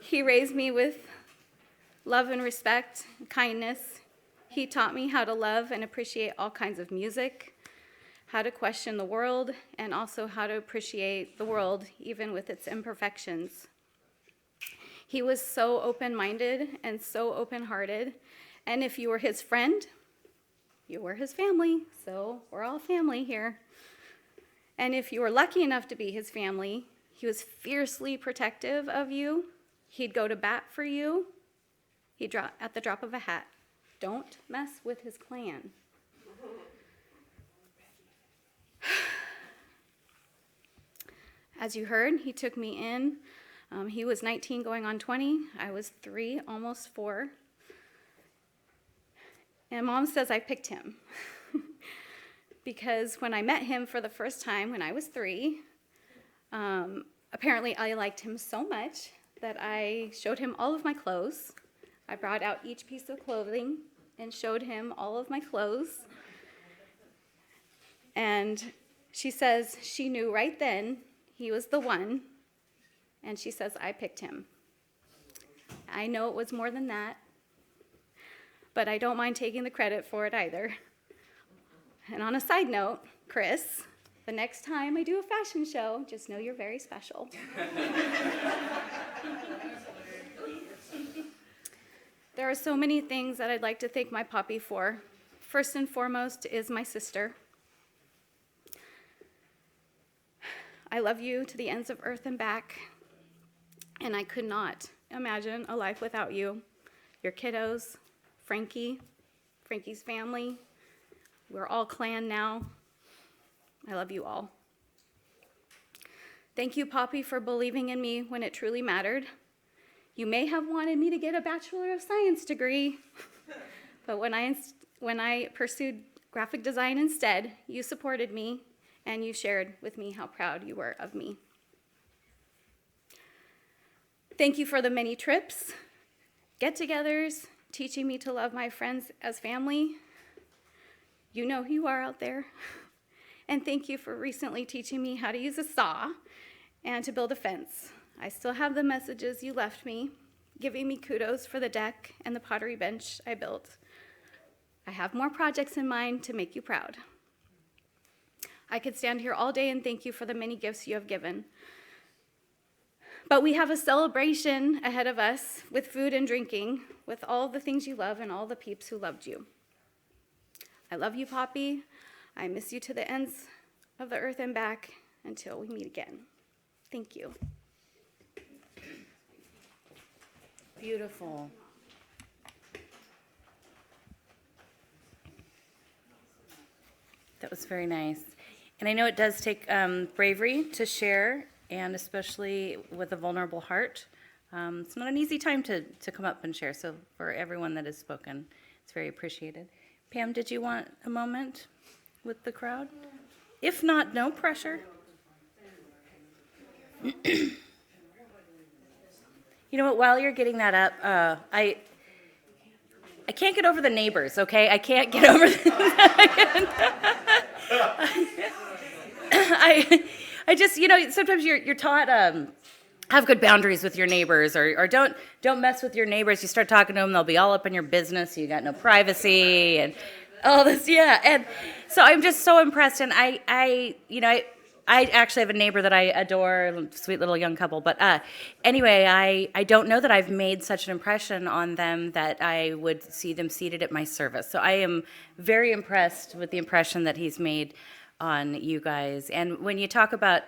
He raised me with love and respect, kindness. He taught me how to love and appreciate all kinds of music, how to question the world, and also how to appreciate the world, even with its imperfections. He was so open-minded and so open-hearted, and if you were his friend, you were his family, so we're all family here. And if you were lucky enough to be his family, he was fiercely protective of you. He'd go to bat for you. He'd drop at the drop of a hat. Don't mess with his clan. As you heard, he took me in. He was 19 going on 20. I was 3, almost 4. And Mom says I picked him. Because when I met him for the first time when I was 3, apparently I liked him so much that I showed him all of my clothes. I brought out each piece of clothing and showed him all of my clothes. And she says she knew right then he was the one. And she says I picked him. I know it was more than that, but I don't mind taking the credit for it either. And on a side note, Chris, the next time I do a fashion show, just know you're very special. There are so many things that I'd like to thank my Poppy for. First and foremost is my sister. I love you to the ends of earth and back, and I could not imagine a life without you. Your kiddos, Frankie's family. We're all clan now. I love you all. Thank you, Poppy, for believing in me when it truly mattered. You may have wanted me to get a Bachelor of Science degree, but when I pursued graphic design instead, you supported me and you shared with me how proud you were of me. Thank you for the many trips, get-togethers, teaching me to love my friends as family. You know who you are out there. And thank you for recently teaching me how to use a saw and to build a fence. I still have the messages you left me, giving me kudos for the deck and the pottery bench I built. I have more projects in mind to make you proud. I could stand here all day and thank you for the many gifts you have given. But we have a celebration ahead of us with food and drinking, with all the things you love and all the peeps who loved you. I love you, Poppy. I miss you to the ends of the earth and back until we meet again. Thank you. Beautiful. That was very nice. And I know it does take bravery to share, and especially with a vulnerable heart. It's not an easy time to come up and share, so for everyone that has spoken, it's very appreciated. Pam, did you want a moment with the crowd? If not, no pressure. You know what, while you're getting that up, I can't get over the neighbors, okay? I can't get over I just, sometimes you're taught have good boundaries with your neighbors, or don't mess with your neighbors. You start talking to them, they'll be all up in your business. You got no privacy and all this, yeah. And so I'm just so impressed. And I actually have a neighbor that I adore, sweet little young couple. But anyway, I don't know that I've made such an impression on them that I would see them seated at my service. So I am very impressed with the impression that he's made on you guys. And when you talk about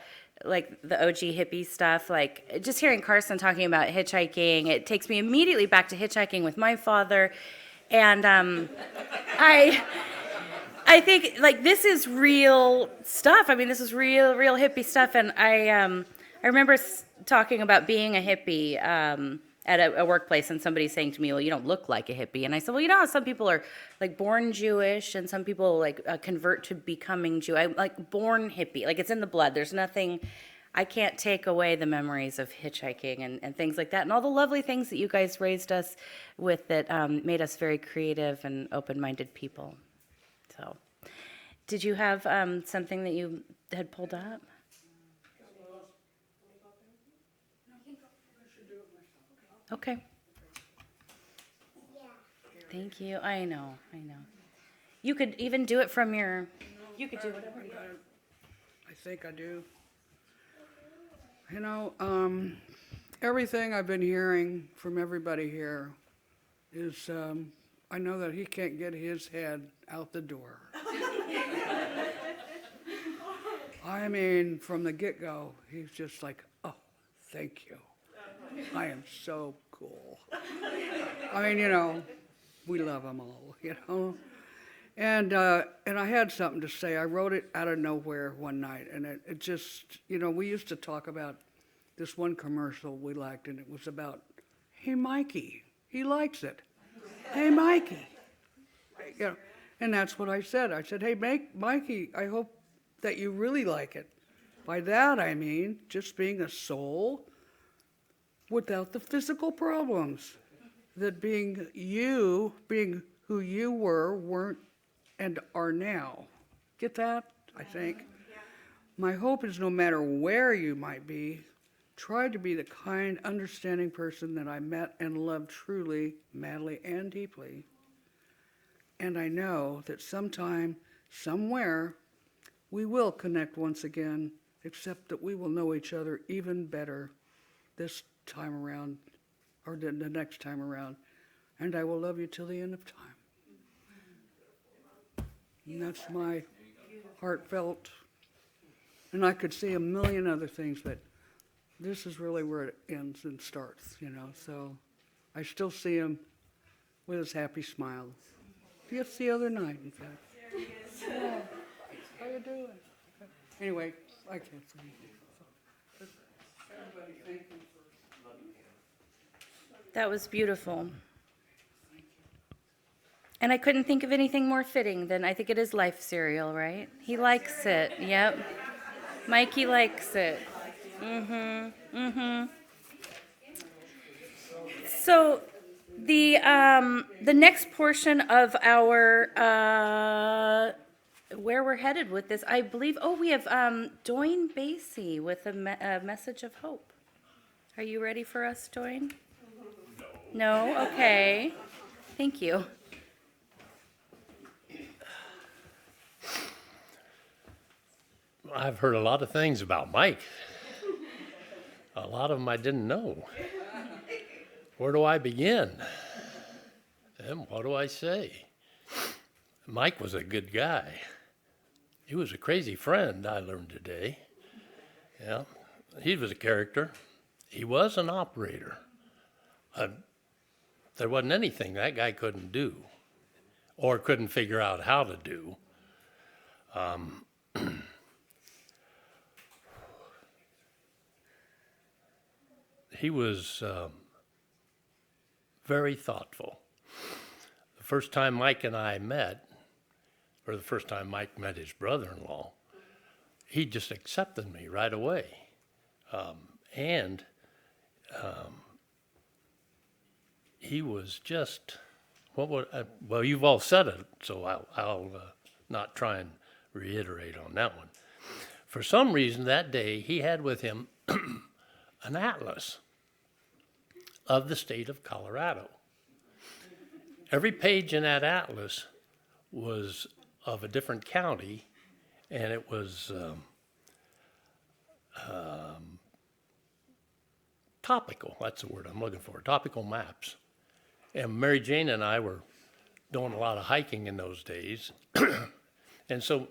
like the OG hippie stuff, like just hearing Carson talking about hitchhiking, it takes me immediately back to hitchhiking with my father. And I think like this is real stuff. I mean, this is real hippie stuff. And I remember talking about being a hippie at a workplace, and somebody saying to me, well, you don't look like a hippie. And I said, well, you know how some people are like born Jewish and some people like convert to becoming Jew. I'm like born hippie, like it's in the blood. There's nothing, I can't take away the memories of hitchhiking and things like that, and all the lovely things that you guys raised us with that made us very creative and open-minded people. So, did you have something that you had pulled up? Okay. Thank you. I know. You could even do it from your. You could do whatever. I think I do. You know, everything I've been hearing from everybody here is, I know that he can't get his head out the door. I mean, from the get-go, he's just like, oh, thank you. I am so cool. I mean, you know, we love them all, you know. And I had something to say. I wrote it out of nowhere one night, and it just, you know, we used to talk about this one commercial we liked, and it was about, hey, Mikey, he likes it. Hey, Mikey. You know, and that's what I said. I said, hey, Mikey, I hope that you really like it. By that, I mean just being a soul without the physical problems. That being you, being who you were, weren't, and are now. Get that? I think. My hope is no matter where you might be, try to be the kind, understanding person that I met and loved truly, madly, and deeply. And I know that sometime, somewhere, we will connect once again, except that we will know each other even better this time around, or the next time around. And I will love you till the end of time. And that's my heartfelt, and I could say a million other things, but this is really where it ends and starts, you know. So I still see him with his happy smile. Just the other night, in fact. There he is. Yeah. How you doing? Anyway, I can't say anything. Everybody, thank you for. That was beautiful. And I couldn't think of anything more fitting than, I think it is life cereal, right? He likes it. Yep. Mikey likes it. So the next portion of our where we're headed with this, I believe. Oh, we have Doyne Basie with a message of hope. Are you ready for us, Doyne? No. No? Okay. Thank you. I've heard a lot of things about Mike. A lot of them I didn't know. Where do I begin? And what do I say? Mike was a good guy. He was a crazy friend, I learned today. Yeah, he was a character. He was an operator. There wasn't anything that guy couldn't do or couldn't figure out how to do. He was very thoughtful. The first time Mike and I met, or the first time Mike met his brother-in-law, he just accepted me right away. He was just, well, you've all said it, so I'll not try and reiterate on that one. For some reason that day, he had with him an atlas of the state of Colorado. Every page in that atlas was of a different county, and it was topical, that's the word I'm looking for, topical maps. And Mary Jane and I were doing a lot of hiking in those days, and so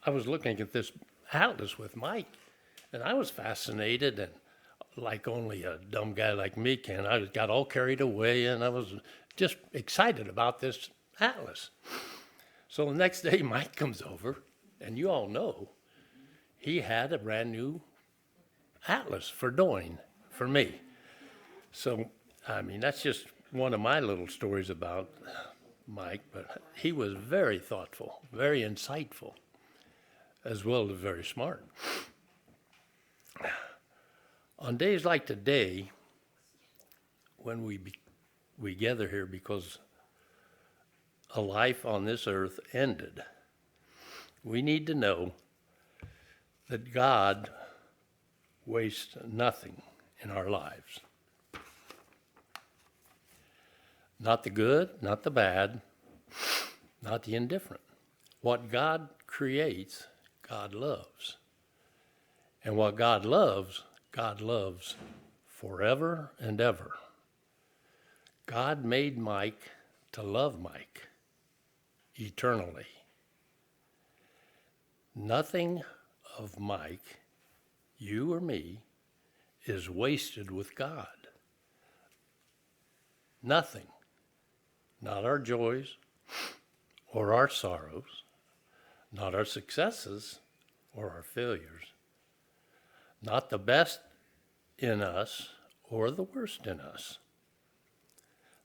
I was looking at this atlas with Mike, and I was fascinated, and like only a dumb guy like me can, I got all carried away, and I was just excited about this atlas. So the next day, Mike comes over, and you all know, he had a brand new atlas for Doyne, for me. So, I mean, that's just one of my little stories about Mike, but he was very thoughtful, very insightful, as well as very smart. On days like today, when we gather here because a life on this earth ended, we need to know that God wastes nothing in our lives. Not the good, not the bad, not the indifferent. What God creates, God loves. And what God loves forever and ever. God made Mike to love Mike eternally. Nothing of Mike, you or me, is wasted with God. Nothing. Not our joys or our sorrows, not our successes or our failures, not the best in us or the worst in us,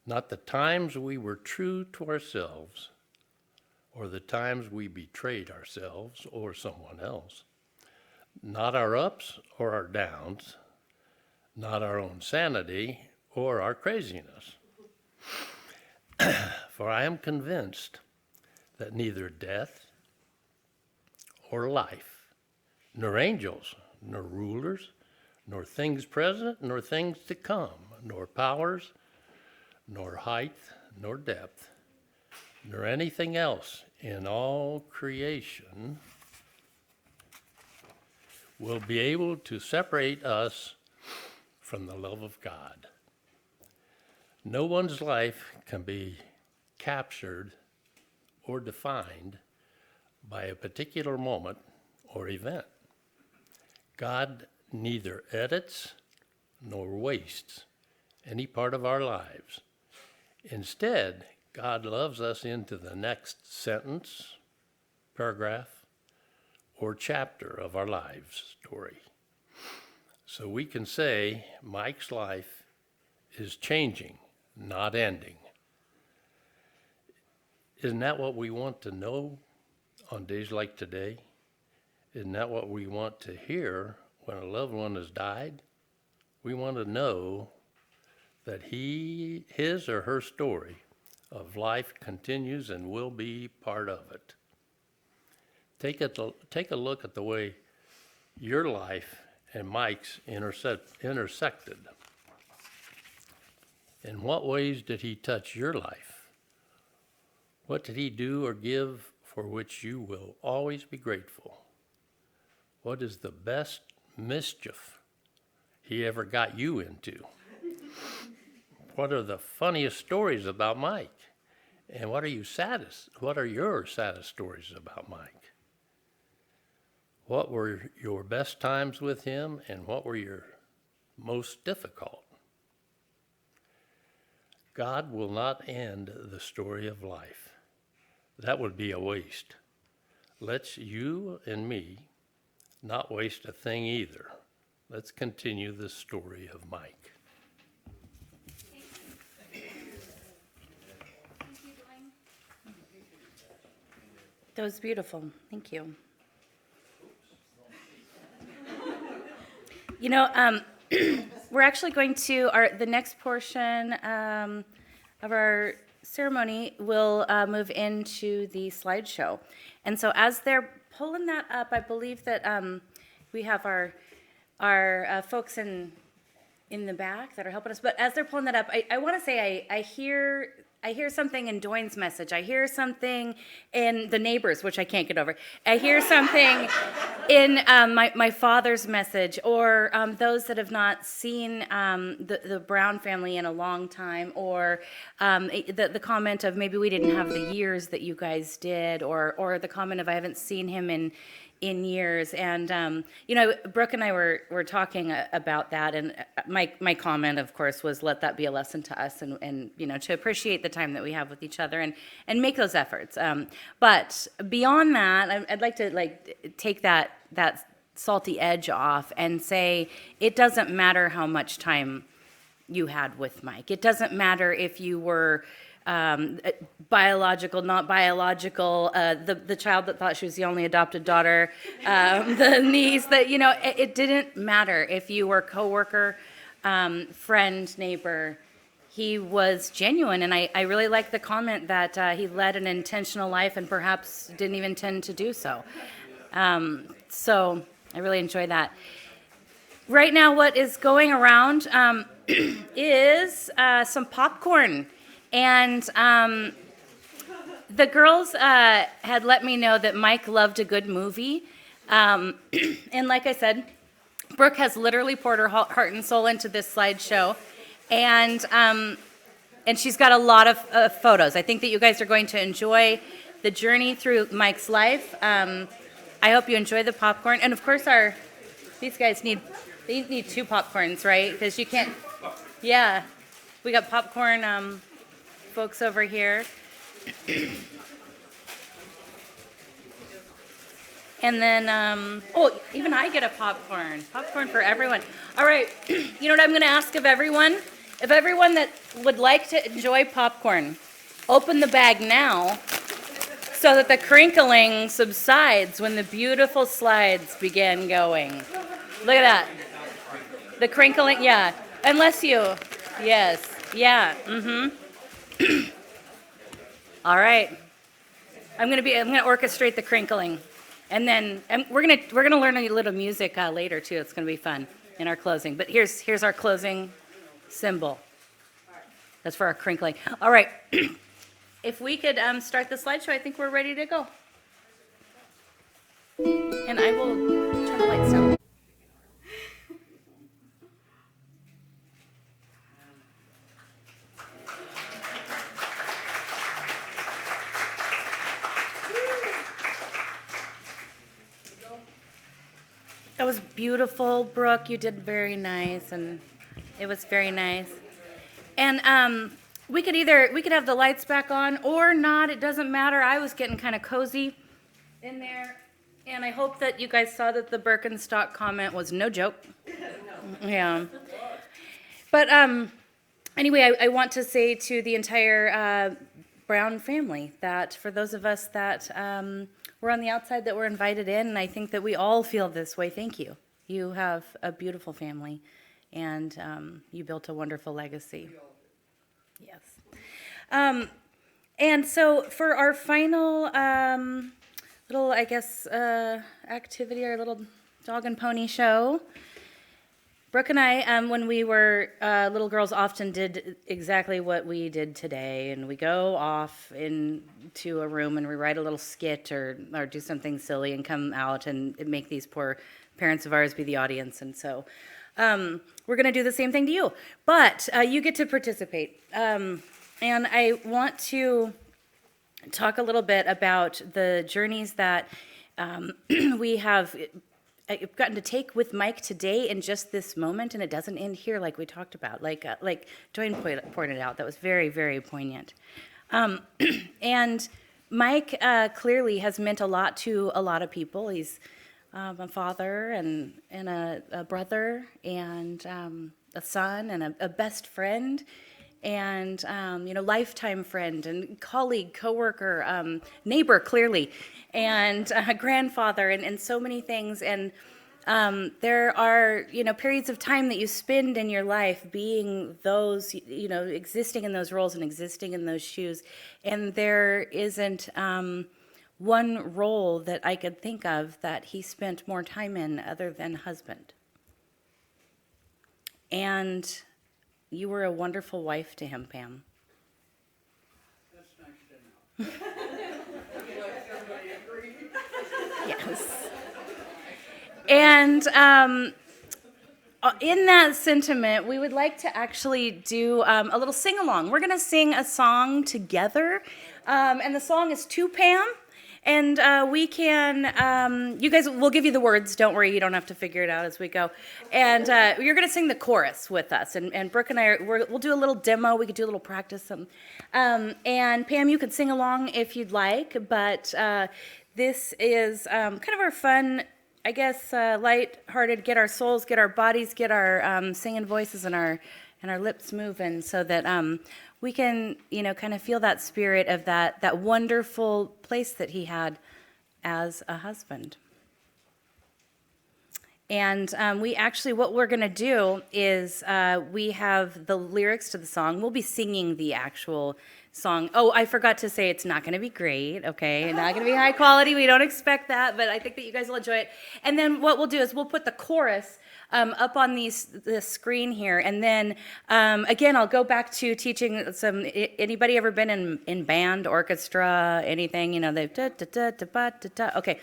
not the times we were true to ourselves or the times we betrayed ourselves or someone else, not our ups or our downs, not our own sanity or our craziness. For I am convinced that neither death or life, nor angels, nor rulers, nor things present, nor things to come, nor powers, nor height, nor depth, nor anything else in all creation will be able to separate us from the love of God. No one's life can be captured or defined by a particular moment or event. God neither edits nor wastes any part of our lives. Instead, God loves us into the next sentence, paragraph, or chapter of our lives story. So we can say Mike's life is changing, not ending. Isn't that what we want to know on days like today? Isn't that what we want to hear when a loved one has died? We want to know that his or her story of life continues and will be part of it. Take a look at the way your life and Mike's intersected. In what ways did he touch your life? What did he do or give for which you will always be grateful? What is the best mischief he ever got you into? What are the funniest stories about Mike? And what are your saddest stories about Mike? What were your best times with him and what were your most difficult? God will not end the story of life. That would be a waste. Let's you and me not waste a thing either. Let's continue the story of Mike. That was beautiful. Thank you. You know, we're actually going to, the next portion of our ceremony will move into the slideshow. And so as they're pulling that up, I believe that we have our folks in the back that are helping us. But as they're pulling that up, I want to say I hear something in Doyne's message. I hear something in the neighbors, which I can't get over. I hear something in my father's message, or those that have not seen the Brown family in a long time, or the comment of maybe we didn't have the years that you guys did, or the comment of I haven't seen him in years. And you know, Brooke and I were talking about that, and my comment, of course, was let that be a lesson to us, and you know, to appreciate the time that we have with each other and make those efforts. But beyond that, I'd like to take that salty edge off and say it doesn't matter how much time you had with Mike. It doesn't matter if you were biological, not biological, the child that thought she was the only adopted daughter, the niece that, it didn't matter if you were coworker, friend, neighbor. He was genuine, and I really like the comment that he led an intentional life and perhaps didn't even intend to do so. So I really enjoy that. Right now, what is going around is some popcorn. And the girls had let me know that Mike loved a good movie. And like I said, Brooke has literally poured her heart and soul into this slideshow. And she's got a lot of photos. I think that you guys are going to enjoy the journey through Mike's life. I hope you enjoy the popcorn. And of course, these guys need 2 popcorns, right? Because you can't, yeah. We got popcorn folks over here. And then, even I get a popcorn. Popcorn for everyone. All right, you know what I'm going to ask of everyone? If everyone that would like to enjoy popcorn, open the bag now so that the crinkling subsides when the beautiful slides begin going. Look at that. The crinkling, yeah. Unless you, yes, yeah, All right. I'm gonna orchestrate the crinkling. And then we're gonna learn a little music later too. It's gonna be fun in our closing. But here's our closing symbol. That's for our crinkling. All right. If we could start the slideshow, I think we're ready to go. And I will turn the lights down. That was beautiful, Brooke. You did very nice, and it was very nice. And we could have the lights back on or not. It doesn't matter. I was getting kind of cozy in there, and I hope that you guys saw that the Birkenstock comment was no joke. Yeah. But anyway, I want to say to the entire Brown family that for those of us that were on the outside that were invited in, and I think that we all feel this way, thank you. You have a beautiful family, and you built a wonderful legacy. Yes. And so for our final little, I guess, activity, our little dog and pony show, Brooke and I, when we were little girls, often did exactly what we did today, and we go off into a room and we write a little skit or do something silly and come out and make these poor parents of ours be the audience. And so we're going to do the same thing to you, but you get to participate. And I want to talk a little bit about the journeys that we have I've gotten to take with Mike today in just this moment, and it doesn't end here like we talked about. Like Dwayne pointed out, that was very, very poignant. And Mike clearly has meant a lot to a lot of people. He's a father and a brother and a son and a best friend and lifetime friend and colleague, coworker, neighbor, clearly, and grandfather, and so many things. And there are periods of time that you spend in your life being those, existing in those roles and existing in those shoes, and there isn't one role that I could think of that he spent more time in other than husband. And you were a wonderful wife to him, Pam. That's nice to know. Yes. And in that sentiment, we would like to actually do a little sing-along. We're going to sing a song together, and the song is To Pam. And we can, you guys, we'll give you the words. Don't worry, you don't have to figure it out as we go. And you're going to sing the chorus with us. And Brooke and I, we'll do a little demo. We could do a little practice. And Pam, you could sing along if you'd like. But this is kind of our fun, I guess, light-hearted, get our souls, get our bodies, get our singing voices and our and our lips moving so that we can, kind of feel that spirit of that wonderful place that he had as a husband. And what we're going to do is we have the lyrics to the song. We'll be singing the actual song. Oh, I forgot to say it's not going to be great, okay? Not going to be high quality. We don't expect that, but I think that you guys will enjoy it. And then what we'll do is we'll put the chorus up on the screen here. And then, again, I'll go back to teaching anybody ever been in band, orchestra, anything, they've da-da-da-da-ba-da-da. Okay.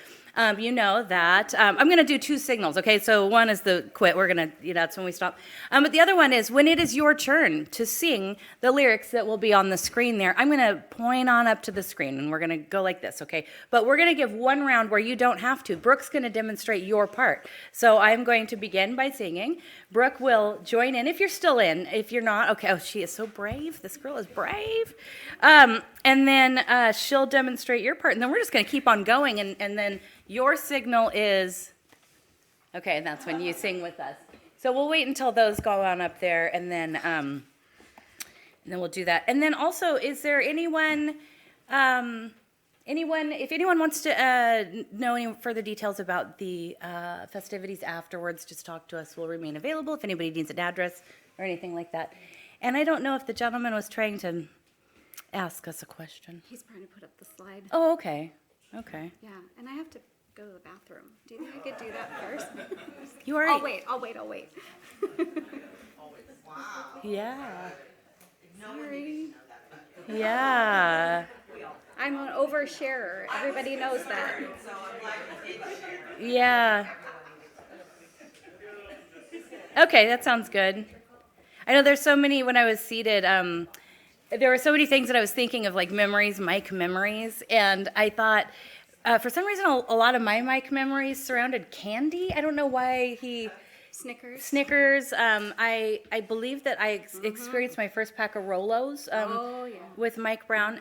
You know that. I'm going to do two signals, okay? So one is the quit. We're going to, that's when we stop. But the other one is when it is your turn to sing the lyrics that will be on the screen there, I'm going to point on up to the screen, and we're going to go like this, okay? But we're going to give one round where you don't have to. Brooke's going to demonstrate your part. So I'm going to begin by singing. Brooke will join in if you're still in. If you're not, okay. Oh, she is so brave. This girl is brave. And then she'll demonstrate your part, and then we're just going to keep on going, and then your signal is, okay, and that's when you sing with us. So we'll wait until those go on up there, and then we'll do that. And then also, is there anyone, if anyone wants to know any further details about the festivities afterwards, just talk to us. We'll remain available if anybody needs an address or anything like that. And I don't know if the gentleman was trying to ask us a question. He's trying to put up the slide. Oh, okay. Okay. Yeah, and I have to go to the bathroom. Do you think I could do that first? You already. I'll wait. Yeah. Sorry. Yeah. I'm an oversharer. Everybody knows that. Yeah. Okay, that sounds good. I know there's so many, when I was seated, there were so many things that I was thinking of, like memories, Mike memories, and I thought, for some reason, a lot of my Mike memories surrounded candy. I don't know why he... Snickers. I believe that I experienced my first pack of Rolos with Mike Brown.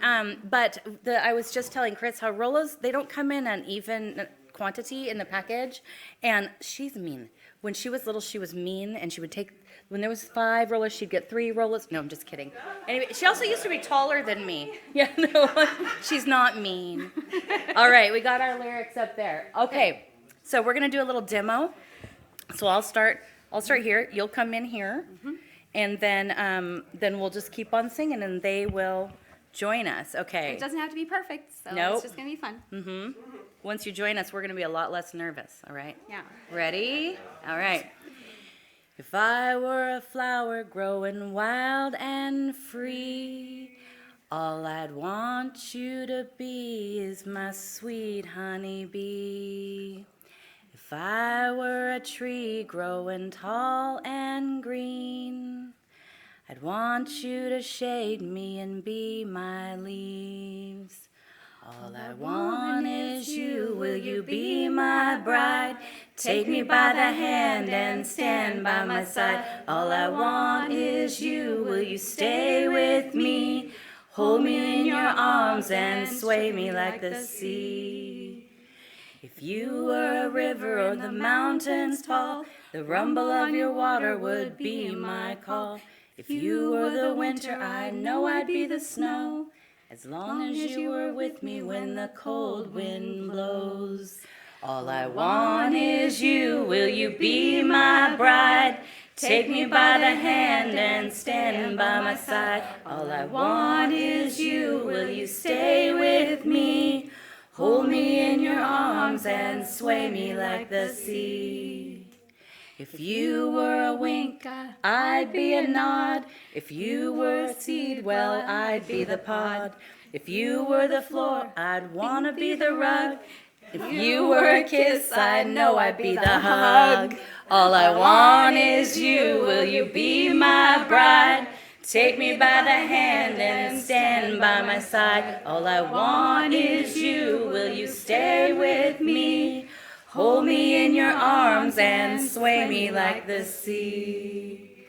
But I was just telling Chris how Rolos, they don't come in an even quantity in the package, and she's mean. When she was little, she was mean, and she would take... When there was 5 rollers, she'd get 3 rollers. No, I'm just kidding. Anyway, she also used to be taller than me. Yeah, no, she's not mean. All right, we got our lyrics up there. Okay, so we're gonna do a little demo. So I'll start here. You'll come in here, and then we'll just keep on singing, and they will join us. Okay. It doesn't have to be perfect, so Nope. it's just gonna be fun. Once you join us, we're gonna be a lot less nervous. All right. Yeah. Ready? All right. If I were a flower growing wild and free, all I'd want you to be is my sweet honeybee. If I were a tree growing tall and green, I'd want you to shade me and be my leaves. All I want is you, will you be my bride? Take me by the hand and stand by my side. All I want is you, will you stay with me? Hold me in your arms and sway me like the sea. If you were a river or the mountains tall, the rumble of your water would be my call. If you were the winter, I know I'd be the snow. As long as you were with me when the cold wind blows. All I want is you, will you be my bride? Take me by the hand and stand by my side. All I want is you, will you stay with me? Hold me in your arms and sway me like the sea. If you were a wink, I'd be a nod. If you were a seed, well, I'd be the pod. If you were the floor, I'd want to be the rug. If you were a kiss, I know I'd be the hug. All I want is you, will you be my bride? Take me by the hand and stand by my side. All I want is you, will you stay with me? Hold me in your arms and sway me like the sea.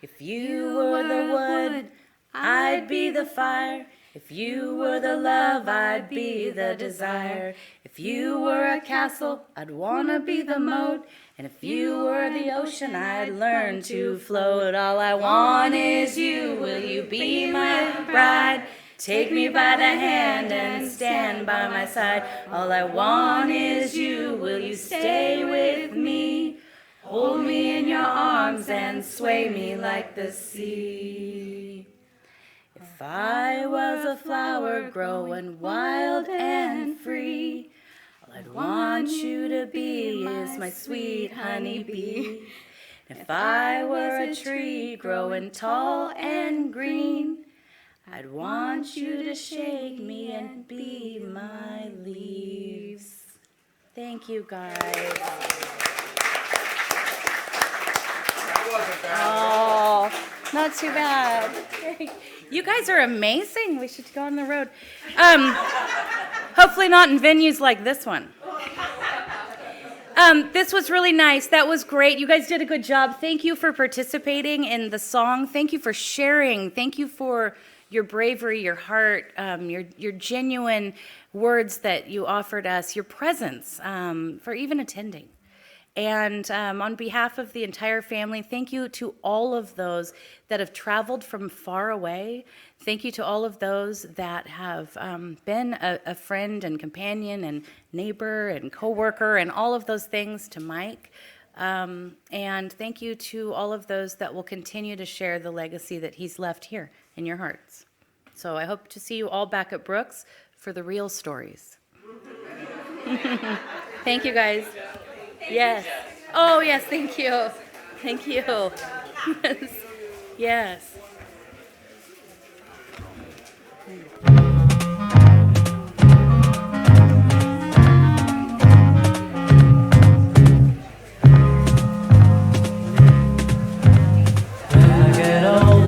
If you were the wood, I'd be the fire. If you were the love, I'd be the desire. If If you were a castle, I'd wanna be the moat. And if you were the ocean, I'd learn to float. All I want is you, will you be my bride? Take me by the hand and stand by my side. All I want is you, will you stay with me? Hold me in your arms and sway me like the sea. If I was a flower growing wild and free, all I'd want you to be is my sweet honeybee. If I were a tree growing tall and green, I'd want you to shake me and be my leaves. Thank you, guys. Oh, not too bad. You guys are amazing. We should go on the road. Hopefully not in venues like this one. This was really nice. That was great. You guys did a good job. Thank you for participating in the song. Thank you for sharing. Thank you for your bravery, your heart, your genuine words that you offered us, your presence, for even attending. And on behalf of the entire family, thank you to all of those that have traveled from far away. Thank you to all of those that have been a friend and companion and neighbor and coworker and all of those things to Mike. And thank you to all of those that will continue to share the legacy that he's left here in your hearts. So I hope to see you all back at Brooks for the real stories. Thank you, guys. Yes. Oh, yes, thank you. Thank you. Yes. Yes.